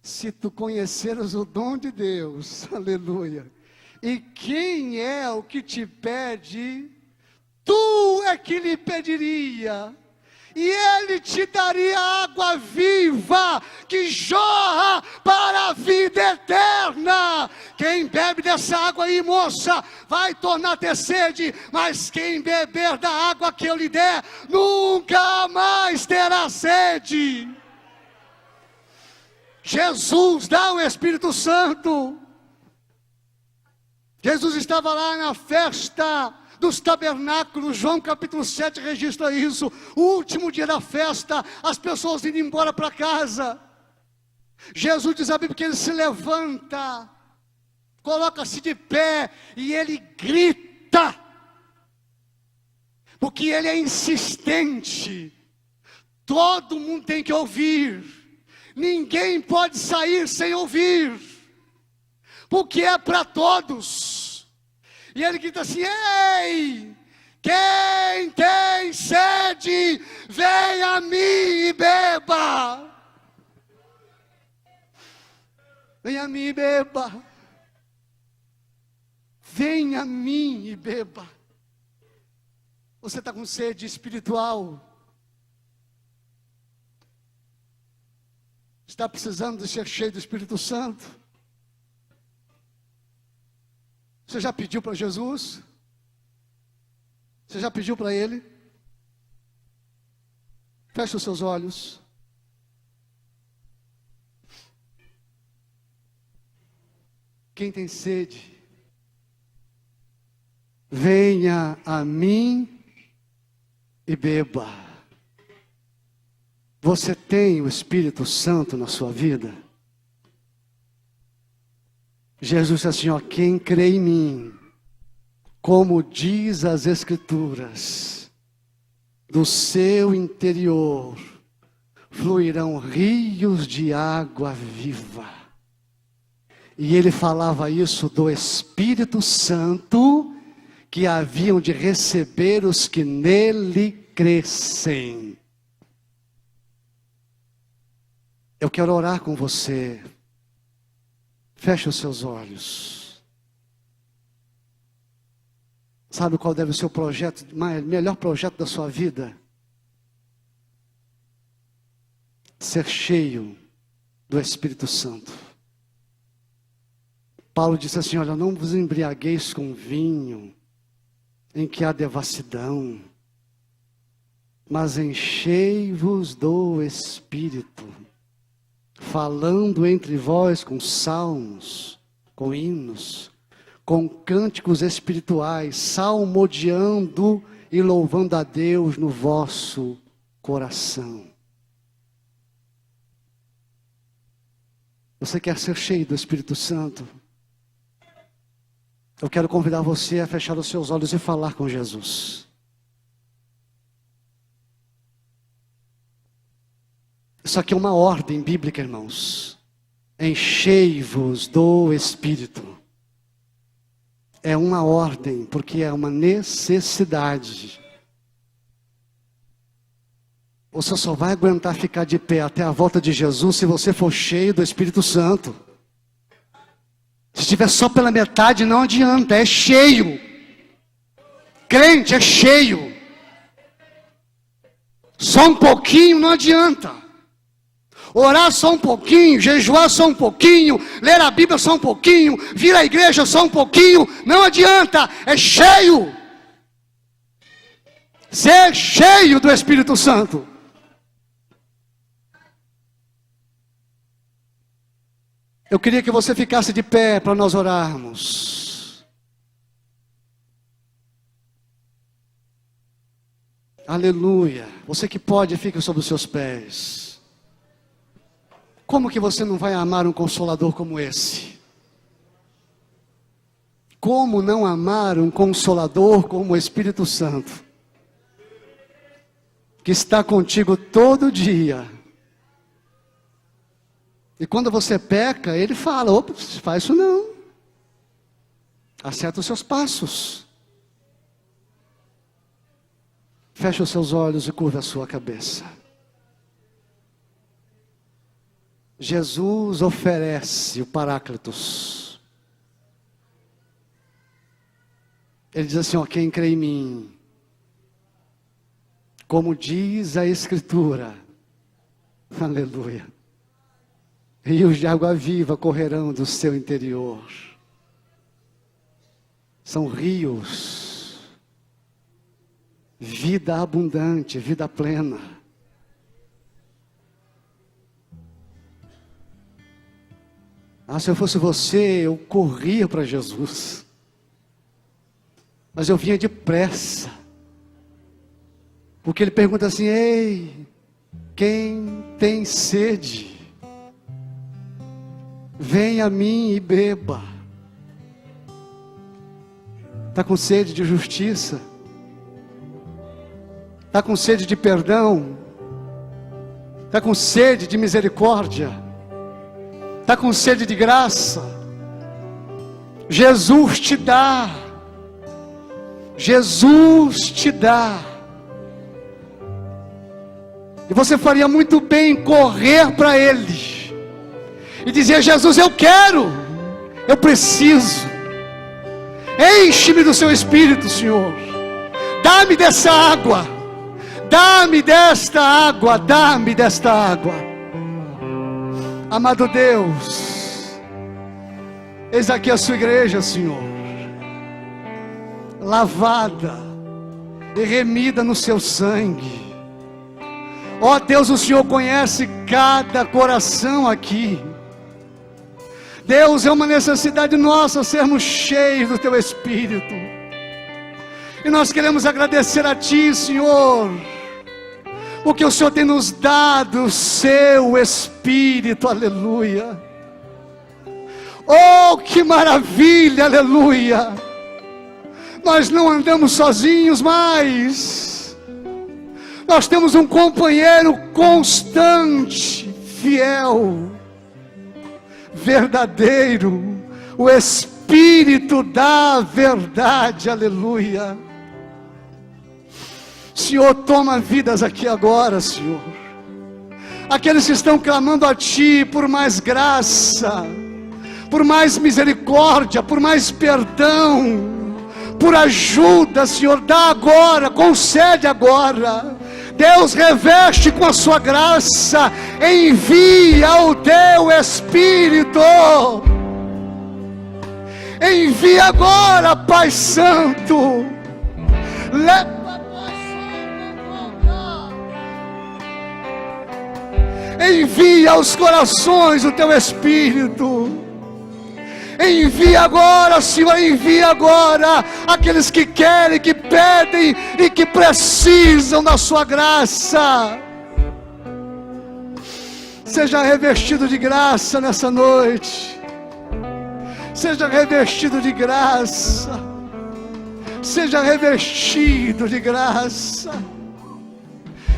se tu conheceras o dom de Deus, aleluia, e quem é o que te pede, tu é que lhe pediria, e ele te daria água viva, que jorra para a vida eterna. Quem bebe dessa água aí, moça, vai tornar a ter sede, mas quem beber da água que eu lhe der, nunca mais terá sede. Jesus dá o Espírito Santo. Jesus estava lá na festa dos tabernáculos. João capítulo 7 registra isso. O último dia da festa, as pessoas indo embora para casa. Jesus diz a Bíblia que ele se levanta, coloca-se de pé e ele grita, porque ele é insistente. Todo mundo tem que ouvir. Ninguém pode sair sem ouvir, porque é para todos. E ele grita assim: ei, quem tem sede, venha a mim e beba. Venha a mim e beba. Venha a mim e beba. Você está com sede espiritual? Está precisando de ser cheio do Espírito Santo? Você já pediu para Jesus? Você já pediu para Ele? Feche os seus olhos. Quem tem sede, venha a mim e beba. Você tem o Espírito Santo na sua vida? Jesus disse assim: ó, quem crê em mim, como diz as Escrituras, do seu interior fluirão rios de água viva. E ele falava isso do Espírito Santo, que haviam de receber os que nele crescem. Eu quero orar com você. Feche os seus olhos. Sabe qual deve ser o projeto, melhor projeto da sua vida? Ser cheio do Espírito Santo. Paulo disse assim: olha, não vos embriagueis com vinho, em que há devassidão, mas enchei-vos do Espírito, falando entre vós com salmos, com hinos, com cânticos espirituais, salmodiando e louvando a Deus no vosso coração. Você quer ser cheio do Espírito Santo? Eu quero convidar você a fechar os seus olhos e falar com Jesus. Isso aqui é uma ordem bíblica, irmãos. Enchei-vos do Espírito. É uma ordem, porque é uma necessidade. Você só vai aguentar ficar de pé até a volta de Jesus se você for cheio do Espírito Santo. Se estiver só pela metade, não adianta, é cheio. Crente é cheio. Só um pouquinho não adianta. Orar só um pouquinho, jejuar só um pouquinho, ler a Bíblia só um pouquinho, vir à igreja só um pouquinho, não adianta, é cheio. Ser cheio do Espírito Santo. Eu queria que você ficasse de pé para nós orarmos. Aleluia. Você que pode, fique sobre os seus pés. Como que você não vai amar um Consolador como esse? Como não amar um Consolador como o Espírito Santo, que está contigo todo dia? E quando você peca, ele fala: opa, faz isso não. Acerta os seus passos. Feche os seus olhos e curva a sua cabeça. Jesus oferece o Paráclitos. Ele diz assim: ó, quem crê em mim, como diz a Escritura, aleluia, rios de água viva correrão do seu interior. São rios, vida abundante, vida plena. Se eu fosse você, eu corria para Jesus. Mas eu vinha depressa. Porque ele pergunta assim: ei, quem tem sede, venha a mim e beba. Está com sede de justiça? Está com sede de perdão? Está com sede de misericórdia? Está com sede de graça? Jesus te dá. Jesus te dá. E você faria muito bem em correr para Ele e dizer: Jesus, eu quero, eu preciso. Enche-me do seu Espírito, Senhor. Dá-me dessa água. Dá-me desta água. Dá-me desta água. Amado Deus, eis aqui a sua igreja, Senhor, lavada e remida no seu sangue. Ó Deus, o Senhor conhece cada coração aqui. Deus, é uma necessidade nossa sermos cheios do Teu Espírito. E nós queremos agradecer a Ti, Senhor, porque o Senhor tem nos dado o Seu Espírito, aleluia. Oh, que maravilha, aleluia. Nós não andamos sozinhos mais. Nós temos um companheiro constante, fiel, verdadeiro, o Espírito da verdade, aleluia. Senhor, toma vidas aqui agora, Senhor. Aqueles que estão clamando a Ti por mais graça, por mais misericórdia, por mais perdão, por ajuda, Senhor, dá agora, concede agora. Deus, reveste com a sua graça, envia o Teu Espírito. Envia agora, Pai Santo. Envia aos corações o Teu Espírito. Envia agora, Senhor, envia agora aqueles que querem, que pedem e que precisam da sua graça. Seja revestido de graça nessa noite. Seja revestido de graça. Seja revestido de graça.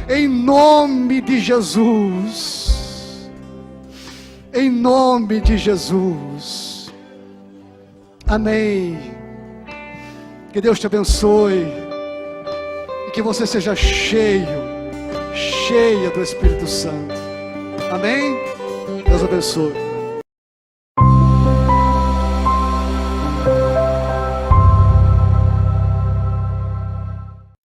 Em nome de Jesus. Em nome de Jesus. Amém. Que Deus te abençoe. E que você seja cheia do Espírito Santo. Amém? Deus abençoe.